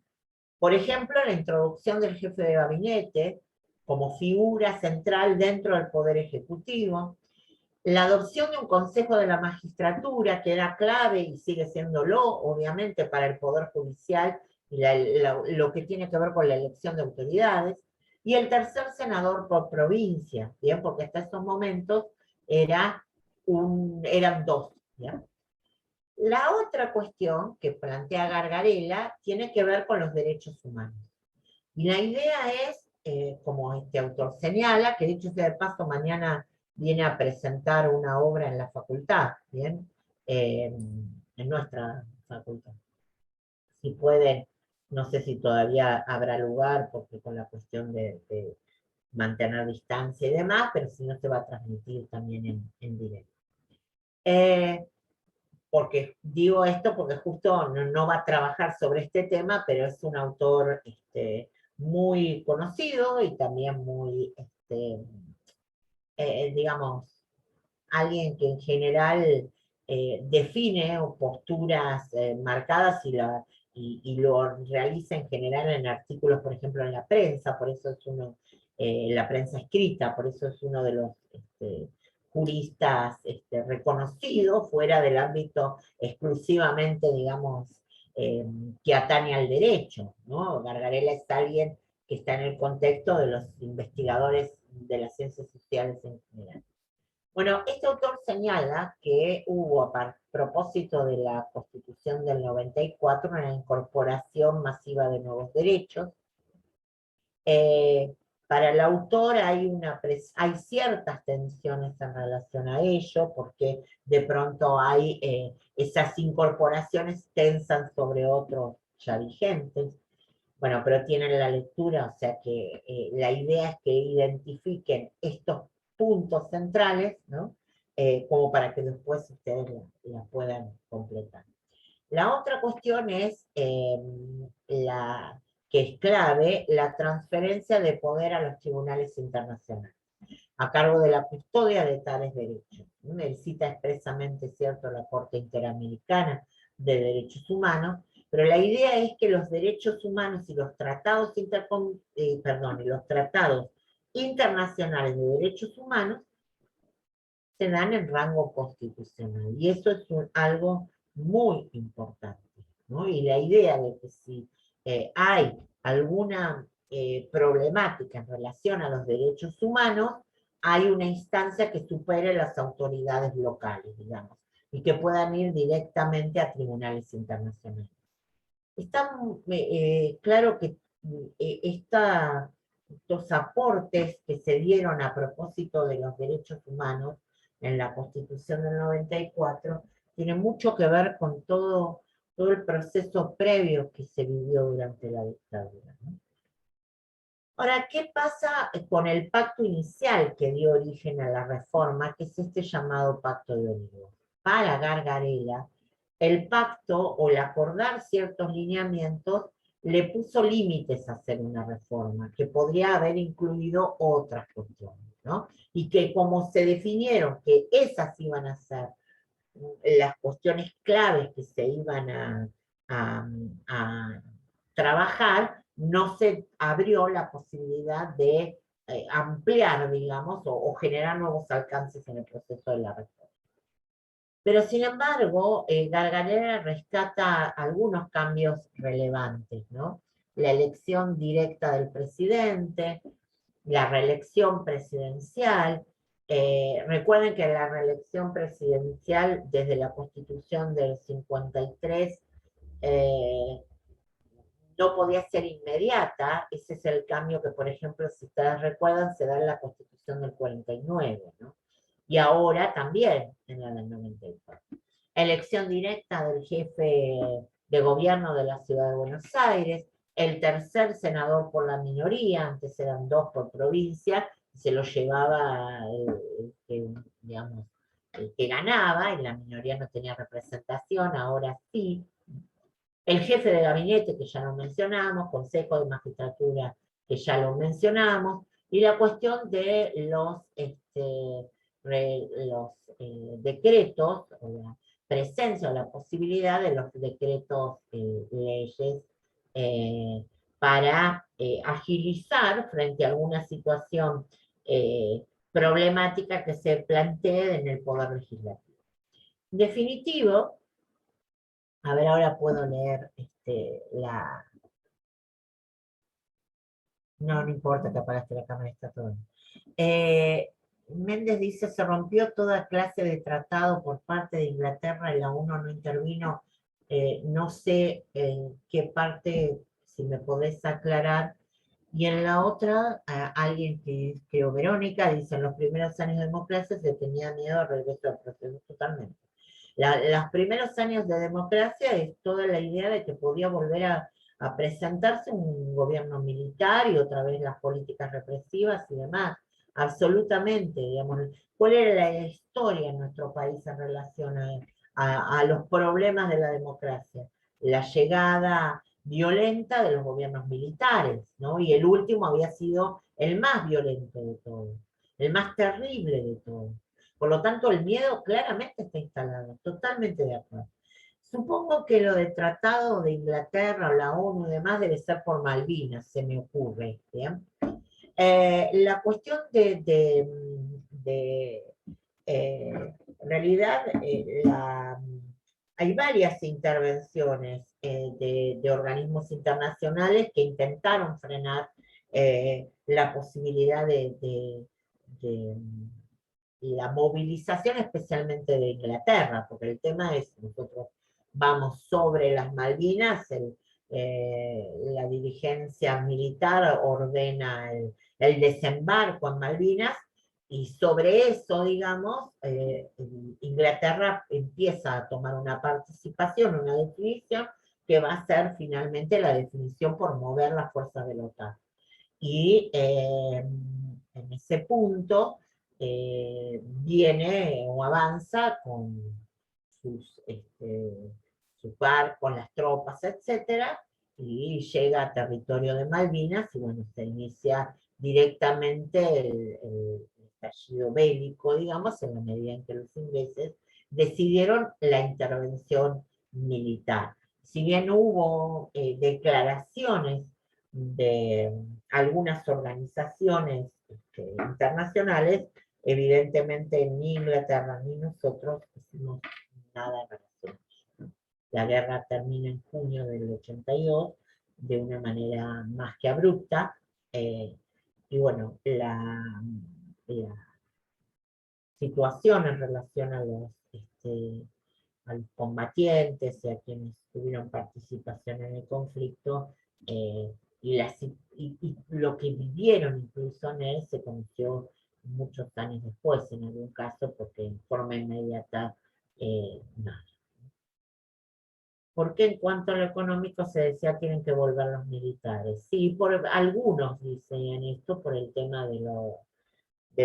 Por ejemplo, la introducción del jefe de gabinete como figura central dentro del Poder Ejecutivo, la adopción de un Consejo de la Magistratura, que era clave y sigue siéndolo, obviamente, para el Poder Judicial y lo que tiene que ver con la elección de autoridades, y el tercer senador por provincia, ¿bien? Porque hasta esos momentos eran dos, ¿bien? La otra cuestión que plantea Gargarella tiene que ver con los derechos humanos. Y la idea es, como este autor señala, que dicho sea de paso, mañana viene a presentar una obra en la facultad, ¿bien? En nuestra facultad. Si pueden, no sé si todavía habrá lugar, porque con la cuestión de mantener distancia y demás, pero si no se va a transmitir también en directo. Porque digo esto porque justo no va a trabajar sobre este tema, pero es un autor muy conocido y también muy, digamos, alguien que en general define posturas marcadas y lo realiza en general en artículos, por ejemplo, en la prensa, por eso es uno la prensa escrita, por eso es uno de los juristas reconocidos fuera del ámbito exclusivamente, digamos, que atañe al derecho, ¿no? Gargarella es alguien que está en el contexto de los investigadores de las ciencias sociales en general. Bueno, este autor señala que hubo, a propósito de la Constitución del 94, una incorporación masiva de nuevos derechos. Para el autor hay ciertas tensiones en relación a ello, porque de pronto hay esas incorporaciones tensan sobre otros ya vigentes. Bueno, pero tienen la lectura, o sea que la idea es que identifiquen estos puntos centrales, ¿no? Como para que después ustedes la puedan completar. La otra cuestión es que es clave, la transferencia de poder a los tribunales internacionales, a cargo de la custodia de tales derechos. Él cita expresamente, cierto, la Corte Interamericana de Derechos Humanos, pero la idea es que los derechos humanos y los tratados, los tratados internacionales de derechos humanos se dan en rango constitucional, y eso es algo muy importante, ¿no? Y la idea de que si hay alguna problemática en relación a los derechos humanos, hay una instancia que supere las autoridades locales, digamos, y que puedan ir directamente a tribunales internacionales. Está claro que estos aportes que se dieron a propósito de los derechos humanos en la Constitución del 94 tienen mucho que ver con todo el proceso previo que se vivió durante la dictadura, ¿no? Ahora, ¿qué pasa con el pacto inicial que dio origen a la reforma, que es este llamado Pacto de Olivos? Para Gargarella, el pacto o el acordar ciertos lineamientos le puso límites a hacer una reforma, que podría haber incluido otras cuestiones, ¿no? Y que como se definieron que esas iban a ser las cuestiones claves que se iban a trabajar, no se abrió la posibilidad de ampliar, digamos, o generar nuevos alcances en el proceso de la reforma. Pero sin embargo, Gargarella rescata algunos cambios relevantes, ¿no? La elección directa del presidente, la reelección presidencial. Recuerden que la reelección presidencial desde la Constitución del 53 no podía ser inmediata. Ese es el cambio que, por ejemplo, si ustedes recuerdan, se da en la Constitución del 49, ¿no? Y ahora también en la del 94. Elección directa del jefe de gobierno de la Ciudad de Buenos Aires, el tercer senador por la minoría, antes eran 2 por provincia, se lo llevaba digamos, el que ganaba, y la minoría no tenía representación, ahora sí. El jefe de gabinete, que ya lo mencionamos, Consejo de Magistratura, que ya lo mencionamos, y la cuestión de los decretos, o la presencia o la posibilidad de los decretos leyes para agilizar frente a alguna situación problemática que se plantee en el Poder Legislativo. En definitivo, a ver, ahora puedo leer la... No importa que apagaste la cámara, está todo bien. Méndez dice, se rompió toda clase de tratado por parte de Inglaterra y la ONU no intervino. No sé en qué parte, si me podés aclarar. Y en la otra, alguien que creo Verónica, dice, en los primeros años de democracia se tenía miedo al regreso al proceso totalmente. Los primeros años de democracia es toda la idea de que podía volver a presentarse un gobierno militar y otra vez las políticas represivas y demás. Absolutamente, digamos. ¿Cuál era la historia en nuestro país en relación a los problemas de la democracia? La llegada violenta de los gobiernos militares, ¿no? Y el último había sido el más violento de todos, el más terrible de todos. Por lo tanto, el miedo claramente está instalado, totalmente de acuerdo. Supongo que lo de tratado de Inglaterra, la ONU y demás debe ser por Malvinas, se me ocurre, ¿bien? La cuestión en realidad, hay varias intervenciones de organismos internacionales que intentaron frenar la posibilidad de la movilización, especialmente de Inglaterra, porque el tema es, nosotros vamos sobre las Malvinas, la dirigencia militar ordena el desembarco en Malvinas, y sobre eso, digamos, Inglaterra empieza a tomar una participación, una definición, que va a ser finalmente la definición por mover las fuerzas de la OTAN. Y en ese punto viene o avanza con su par, con las tropas, etcétera, y llega a territorio de Malvinas, y bueno, se inicia directamente el estallido bélico, digamos, en la medida en que los ingleses decidieron la intervención militar. Si bien hubo declaraciones de algunas organizaciones internacionales, evidentemente ni Inglaterra ni nosotros hicimos nada en relación. La guerra termina en junio del 82, de una manera más que abrupta, y bueno, la situación en relación a los combatientes y a quienes tuvieron participación en el conflicto, y lo que vivieron incluso en él se conoció muchos años después, en algún caso, porque en forma inmediata nada. ¿Por qué en cuanto a lo económico se decía tienen que volver los militares? Sí, por algunos dicen esto por el tema de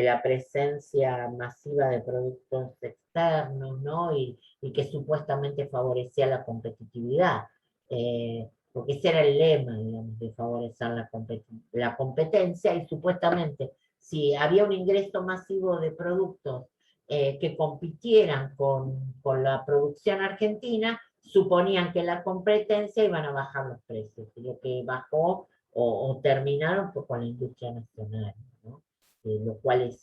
la presencia masiva de productos externos, ¿no? Y que supuestamente favorecía la competitividad, porque ese era el lema, digamos, de favorecer la competencia, y supuestamente si había un ingreso masivo de productos que compitieran con la producción argentina, suponían que la competencia iban a bajar los precios, y lo que bajó o terminaron fue con la industria nacional, ¿no? Lo cual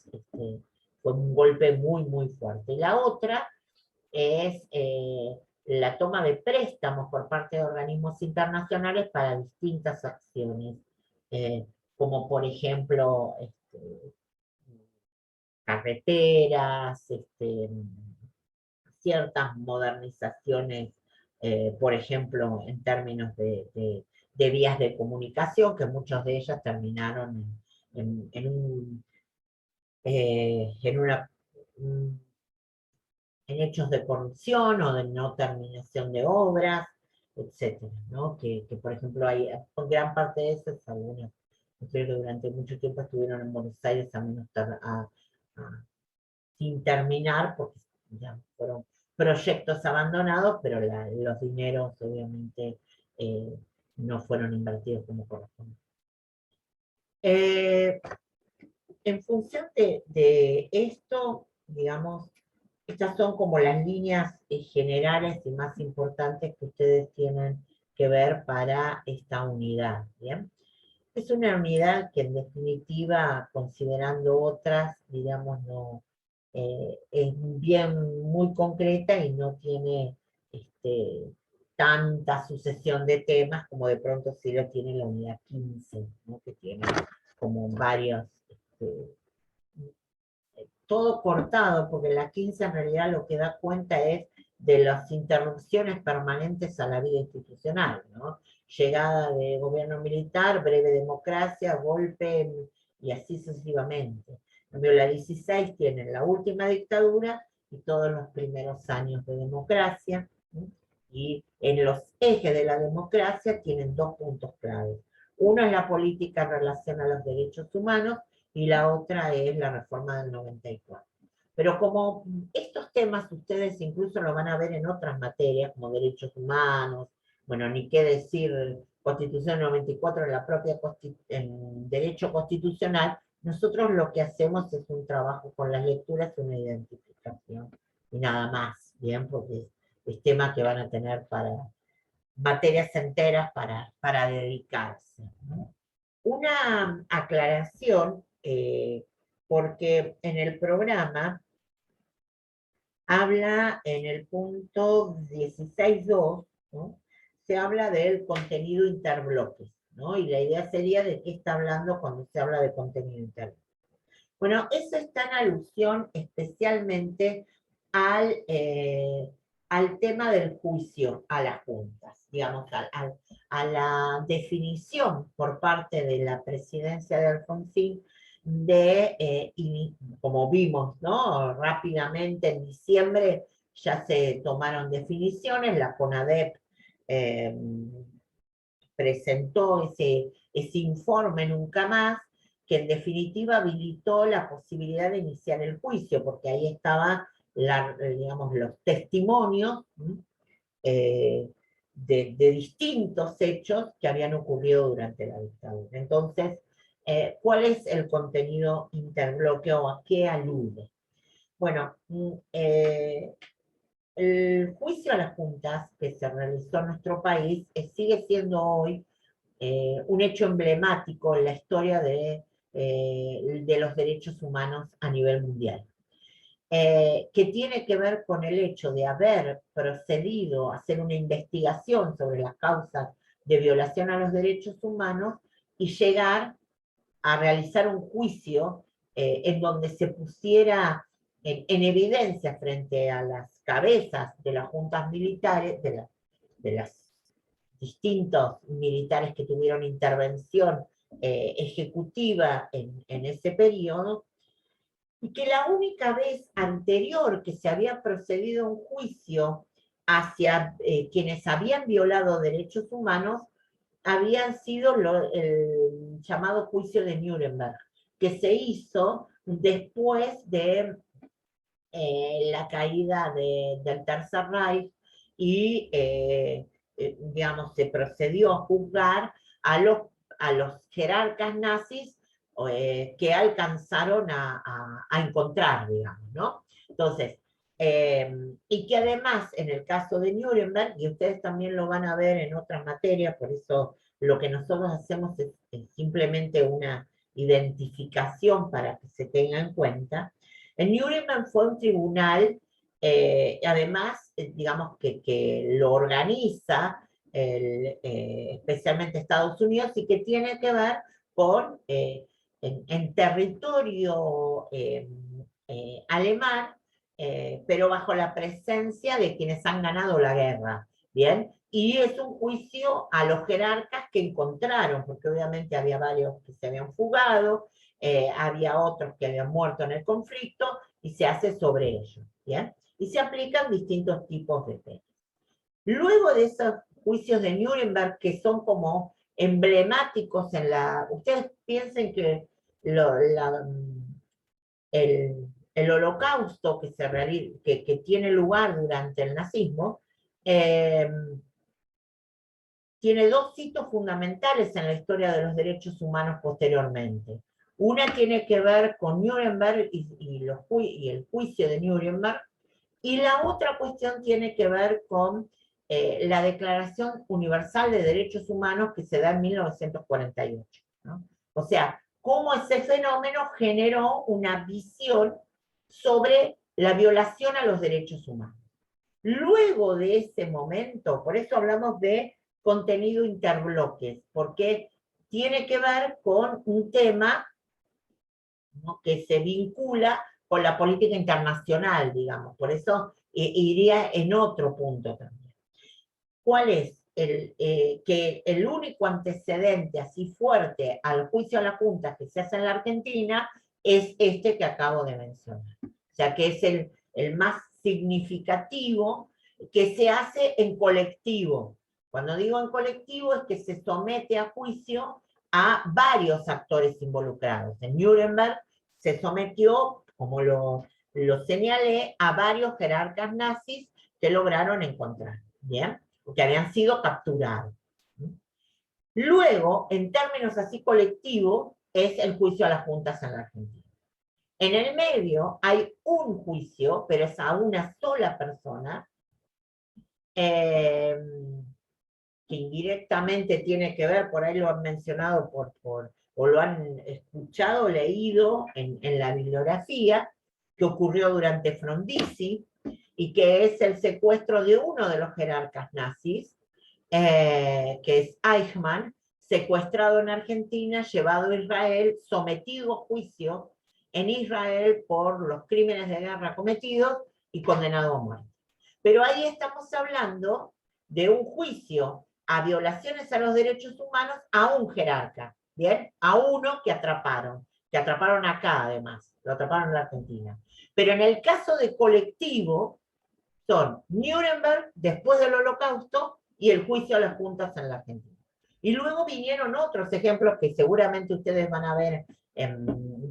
fue un golpe muy, muy fuerte. La otra es la toma de préstamos por parte de organismos internacionales para distintas acciones, como por ejemplo carreteras, ciertas modernizaciones, por ejemplo, en términos de vías de comunicación, que muchas de ellas terminaron en hechos de corrupción o de no terminación de obras, etcétera, ¿no? Que por ejemplo hay gran parte de esas, algunas que durante mucho tiempo estuvieron en Buenos Aires sin terminar, porque ya fueron proyectos abandonados, pero los dineros obviamente no fueron invertidos como corresponde. En función de esto, digamos, estas son como las líneas generales y más importantes que ustedes tienen que ver para esta unidad, ¿bien? Es una unidad que en definitiva, considerando otras, digamos, no, es bien muy concreta y no tiene tanta sucesión de temas como de pronto sí lo tiene la unidad 15, ¿no? Que tiene como varios, todo cortado, porque la 15 en realidad lo que da cuenta es de las interrupciones permanentes a la vida institucional, ¿no? Llegada de gobierno militar, breve democracia, golpe, y así sucesivamente. En cambio, la 16 tiene la última dictadura y todos los primeros años de democracia, ¿sí? Y en los ejes de la democracia tienen dos puntos claves. Uno es la política en relación a los derechos humanos, y la otra es la reforma del 94. Pero como estos temas ustedes incluso lo van a ver en otras materias, como derechos humanos, bueno, ni qué decir, Constitución 94 en la propia en derecho constitucional, nosotros lo que hacemos es un trabajo con las lecturas y una identificación, y nada más, ¿bien? Porque es tema que van a tener para materias enteras para dedicarse, ¿no? Una aclaración, porque en el programa habla en el punto 16.2, ¿no? Se habla del contenido interbloques, ¿no? Y la idea sería de qué está hablando cuando se habla de contenido interbloques. Bueno, eso está en alusión especialmente al tema del juicio a las juntas, digamos, a la definición por parte de la presidencia de Alfonsín como vimos, ¿no? Rápidamente en diciembre ya se tomaron definiciones, la CONADEP presentó ese informe Nunca Más, que en definitiva habilitó la posibilidad de iniciar el juicio, porque ahí estaban digamos, los testimonios de distintos hechos que habían ocurrido durante la dictadura. Entonces, ¿cuál es el contenido interbloque o a qué alude? Bueno, el juicio a las juntas que se realizó en nuestro país sigue siendo hoy un hecho emblemático en la historia de los derechos humanos a nivel mundial, que tiene que ver con el hecho de haber procedido a hacer una investigación sobre las causas de violación a los derechos humanos y llegar a realizar un juicio en donde se pusiera en evidencia frente a las cabezas de las juntas militares, de las distintos militares que tuvieron intervención ejecutiva en ese periodo, y que la única vez anterior que se había procedido a un juicio hacia quienes habían violado derechos humanos habían sido el llamado juicio de Nuremberg, que se hizo después de la caída del Tercer Reich y, digamos, se procedió a juzgar a los jerarcas nazis que alcanzaron a encontrar, digamos, ¿no? Entonces, y que además, en el caso de Nuremberg, y ustedes también lo van a ver en otras materias, por eso lo que nosotros hacemos es simplemente una identificación para que se tenga en cuenta. En Nuremberg fue un tribunal, además, digamos que lo organiza especialmente Estados Unidos y que tiene que ver con, en territorio alemán, pero bajo la presencia de quienes han ganado la guerra, ¿bien? Y es un juicio a los jerarcas que encontraron, porque obviamente había varios que se habían fugado, había otros que habían muerto en el conflicto, y se hace sobre ellos, ¿bien? Y se aplican distintos tipos de penas. Luego de esos juicios de Nuremberg, que son como emblemáticos en la... Ustedes piensen que el holocausto que tiene lugar durante el nazismo, tiene dos hitos fundamentales en la historia de los derechos humanos posteriormente. Una tiene que ver con Nuremberg y el juicio de Nuremberg, y la otra cuestión tiene que ver con la Declaración Universal de Derechos Humanos que se da en 1948, ¿no? O sea, cómo ese fenómeno generó una visión sobre la violación a los derechos humanos. Luego de ese momento, por eso hablamos de contenido interbloques, porque tiene que ver con un tema, ¿no?, que se vincula con la política internacional, digamos, por eso iría en otro punto también. ¿Cuál es? Que el único antecedente así fuerte al juicio a la Junta que se hace en la Argentina es este que acabo de mencionar. O sea, que es el más significativo, que se hace en colectivo. Cuando digo en colectivo es que se somete a juicio a varios actores involucrados. En Nuremberg se sometió, como lo señalé, a varios jerarcas nazis que lograron encontrar, ¿bien? Porque habían sido capturados. Luego, en términos así colectivos, es el juicio a las juntas en la Argentina. En el medio hay un juicio, pero es a una sola persona, que indirectamente tiene que ver, por ahí lo han mencionado o lo han escuchado, leído en la bibliografía, que ocurrió durante Frondizi, y que es el secuestro de uno de los jerarcas nazis, que es Eichmann, secuestrado en Argentina, llevado a Israel, sometido a juicio en Israel por los crímenes de guerra cometidos y condenado a muerte. Pero ahí estamos hablando de un juicio a violaciones a los derechos humanos a un jerarca, ¿bien? A uno que atraparon acá además, lo atraparon en la Argentina. Pero en el caso de colectivo, son Nuremberg después del Holocausto y el juicio a las juntas en la Argentina. Y luego vinieron otros ejemplos que seguramente ustedes van a ver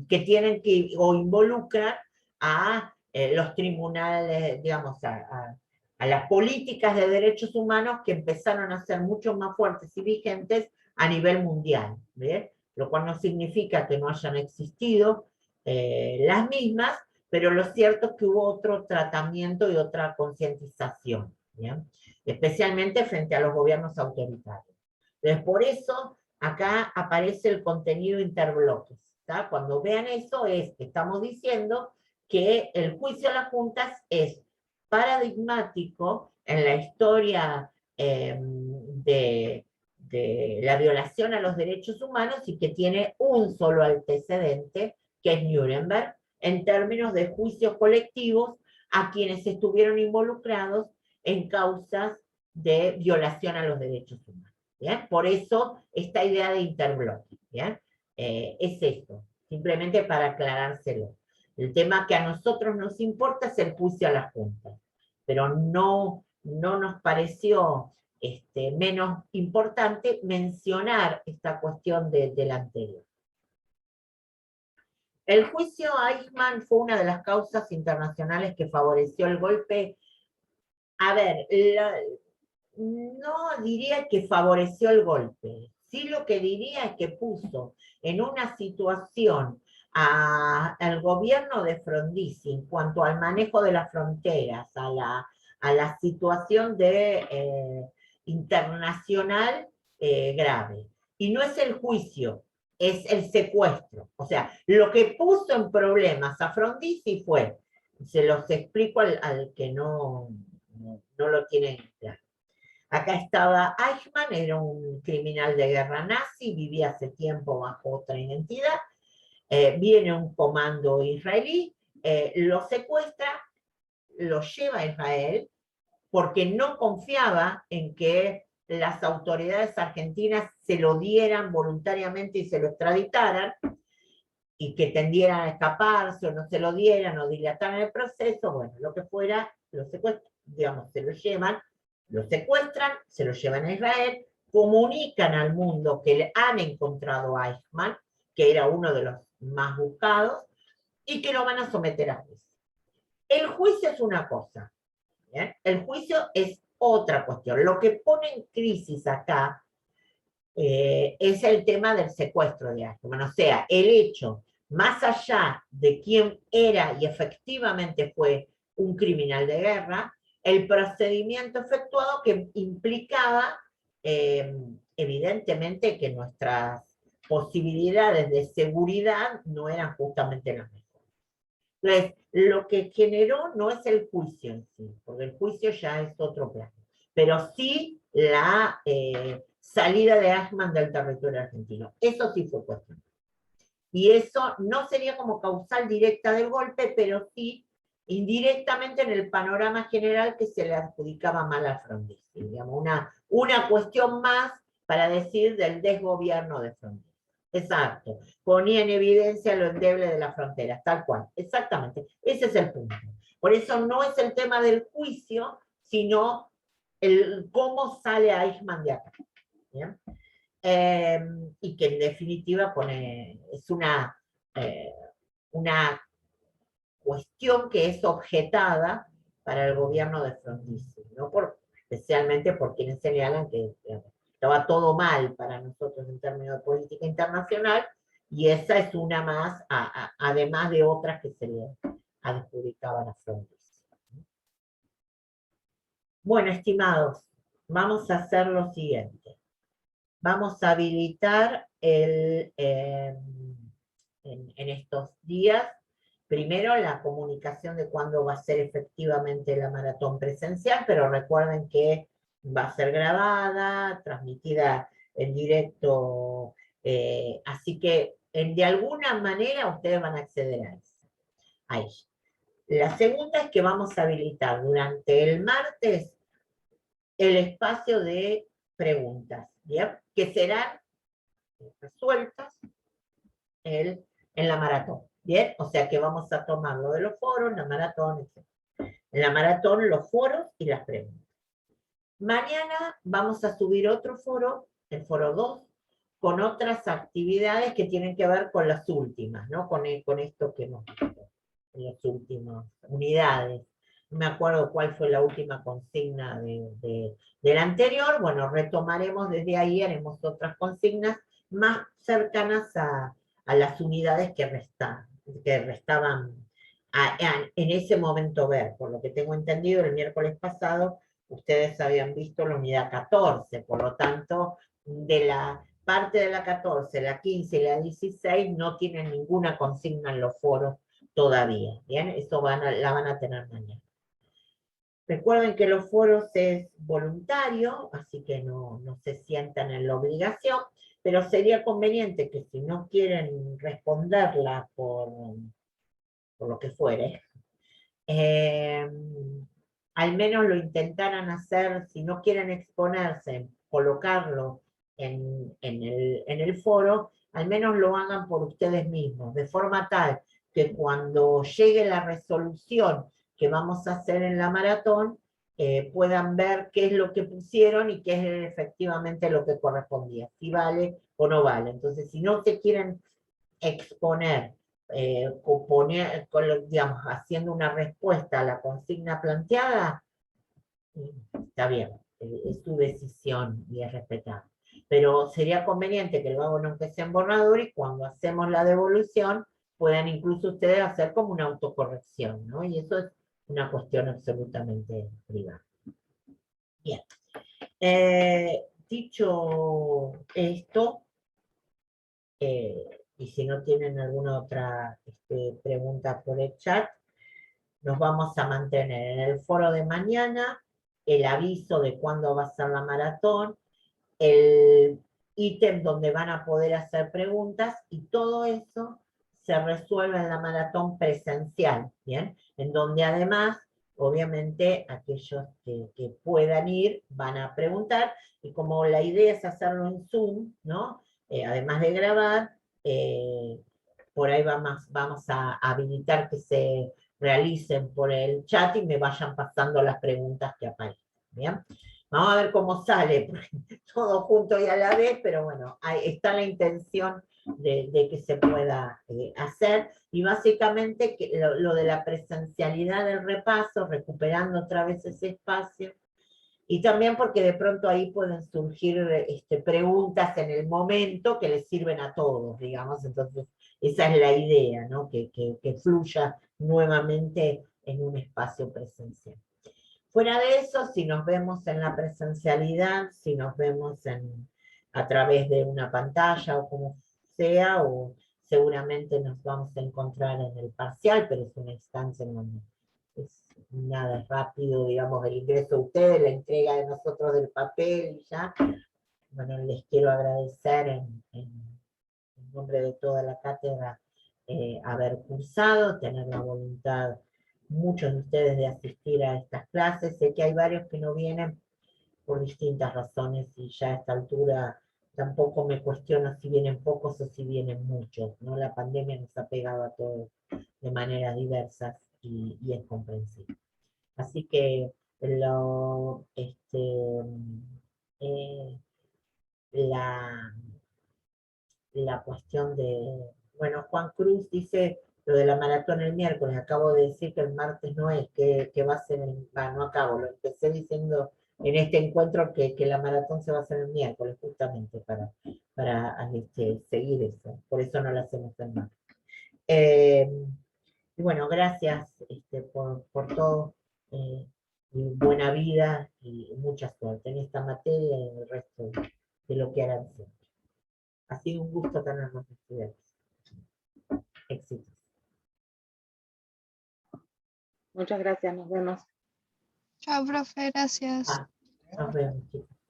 que tienen que, o involucran a los tribunales, digamos, a las políticas de derechos humanos que empezaron a ser mucho más fuertes y vigentes a nivel mundial, ¿bien? Lo cual no significa que no hayan existido las mismas, pero lo cierto es que hubo otro tratamiento y otra concientización, ¿bien? Especialmente frente a los gobiernos autoritarios. Entonces, por eso, acá aparece el contenido interbloques. ¿Tá? Cuando vean eso, es que estamos diciendo que el juicio a las juntas es paradigmático en la historia de la violación a los derechos humanos y que tiene un solo antecedente, que es Nuremberg, en términos de juicios colectivos a quienes estuvieron involucrados en causas de violación a los derechos humanos. ¿Bien? Por eso esta idea de interbloque, ¿bien? Es esto, simplemente para aclarárselo. El tema que a nosotros nos importa es el juicio a la Junta, pero no nos pareció menos importante mencionar esta cuestión del anterior. El juicio a Eichmann fue una de las causas internacionales que favoreció el golpe. A ver, no diría que favoreció el golpe. Sí, lo que diría es que puso en una situación al gobierno de Frondizi en cuanto al manejo de las fronteras, a la situación internacional grave. Y no es el juicio, es el secuestro. O sea, lo que puso en problemas a Frondizi fue, se los explico al que no lo tienen claro. Acá estaba Eichmann, era un criminal de guerra nazi, vivía hace tiempo bajo otra identidad, viene un comando israelí, lo secuestra, lo lleva a Israel, porque no confiaba en que las autoridades argentinas se lo dieran voluntariamente y se lo extraditaran, y que tendieran a escaparse, o no se lo dieran, o dilataran el proceso, bueno, lo que fuera, lo secuestran, digamos, se lo llevan, lo secuestran, se lo llevan a Israel, comunican al mundo que han encontrado a Eichmann, que era uno de los más buscados, y que lo van a someter a juicio. El juicio es una cosa, ¿bien? El juicio es otra cuestión. Lo que pone en crisis acá es el tema del secuestro de Eichmann, o sea, el hecho, más allá de quién era y efectivamente fue un criminal de guerra, el procedimiento efectuado que implicaba evidentemente que nuestras posibilidades de seguridad no eran justamente las mejores. Entonces, lo que generó no es el juicio en sí, porque el juicio ya es otro plano, pero sí la salida de Eichmann del territorio argentino. Eso sí fue cuestionado. Y eso no sería como causal directa del golpe, pero sí indirectamente en el panorama general que se le adjudicaba mal a Frondizi. Digamos, una cuestión más para decir del desgobierno de Frondizi. Exacto. Ponía en evidencia lo endeble de las fronteras, tal cual. Exactamente. Ese es el punto. Por eso no es el tema del juicio, sino el cómo sale a Eichmann de acá. ¿Bien? Y que en definitiva es una cuestión que es objetada para el gobierno de Frondizi, ¿no? Especialmente por quienes señalan que estaba todo mal para nosotros en términos de política internacional, y esa es una más, además de otras que se le adjudicaban a Frondizi. Bueno, estimados, vamos a hacer lo siguiente. Vamos a habilitar en estos días, primero la comunicación de cuándo va a ser efectivamente la maratón presencial, pero recuerden que va a ser grabada, transmitida en directo, así que de alguna manera ustedes van a acceder a eso. Ahí. La segunda es que vamos a habilitar durante el martes el espacio de preguntas, ¿bien? Que serán resueltas en la maratón, ¿bien? O sea que vamos a tomar lo de los foros, la maratón, etc. En la maratón, los foros y las preguntas. Mañana vamos a subir otro foro, el foro 2, con otras actividades que tienen que ver con las últimas, ¿no? Con esto que hemos visto en las últimas unidades. No me acuerdo cuál fue la última consigna del anterior. Bueno, retomaremos desde ahí, haremos otras consignas más cercanas a las unidades que restaban en ese momento ver. Por lo que tengo entendido, el miércoles pasado ustedes habían visto la unidad 14, por lo tanto, de la parte de la 14, la 15 y la 16 no tienen ninguna consigna en los foros todavía, ¿bien? Eso la van a tener mañana. Recuerden que los foros es voluntario, así que no se sientan en la obligación, pero sería conveniente que si no quieren responderla por lo que fuere, al menos lo intentaran hacer, si no quieren exponerse, colocarlo en el foro, al menos lo hagan por ustedes mismos, de forma tal que cuando llegue la resolución que vamos a hacer en la maratón, puedan ver qué es lo que pusieron y qué es efectivamente lo que correspondía, si vale o no vale. Entonces, si no se quieren exponer, digamos, haciendo una respuesta a la consigna planteada, está bien, es tu decisión y es respetable. Pero sería conveniente que lo hagan aunque sea en borrador y cuando hacemos la devolución puedan incluso ustedes hacer como una autocorrección, ¿no? Y eso es una cuestión absolutamente privada. Bien. Dicho esto, y si no tienen alguna otra pregunta por el chat, nos vamos a mantener en el foro de mañana, el aviso de cuándo va a ser la maratón, el ítem donde van a poder hacer preguntas, y todo eso se resuelve en la maratón presencial, ¿bien? En donde además, obviamente, aquellos que puedan ir van a preguntar, y como la idea es hacerlo en Zoom, ¿no? Además de grabar, por ahí vamos a habilitar que se realicen por el chat y me vayan pasando las preguntas que aparecen, ¿bien? Vamos a ver cómo sale, todo junto y a la vez, pero bueno, ahí está la intención de que se pueda hacer, y básicamente que lo de la presencialidad del repaso, recuperando otra vez ese espacio, y también porque de pronto ahí pueden surgir preguntas en el momento que les sirven a todos, digamos, entonces esa es la idea, ¿no? Que fluya nuevamente en un espacio presencial. Fuera de eso, si nos vemos en la presencialidad, si nos vemos a través de una pantalla o como sea, o seguramente nos vamos a encontrar en el parcial, pero es una instancia en donde es nada rápido, digamos, el ingreso de ustedes, la entrega de nosotros del papel y ya. Bueno, les quiero agradecer en nombre de toda la cátedra haber cursado, tener la voluntad, muchos de ustedes, de asistir a estas clases. Sé que hay varios que no vienen por distintas razones y ya a esta altura tampoco me cuestiono si vienen pocos o si vienen muchos, ¿no? La pandemia nos ha pegado a todos de maneras diversas y es comprensible. Así que la cuestión de, bueno, Juan Cruz dice lo de la maratón el miércoles, acabo de decir que el martes no es, que va a ser, no acabo, lo empecé diciendo en este encuentro que la maratón se va a hacer el miércoles, justamente para seguir eso, por eso no la hacemos el martes. Y bueno, gracias por todo. y buena vida y mucha suerte en esta materia y en el resto de lo que harán siempre. Ha sido un gusto tenerlos estudiantes. Éxitos. Muchas gracias, nos vemos. Chao, profe, gracias. Nos vemos, chicos.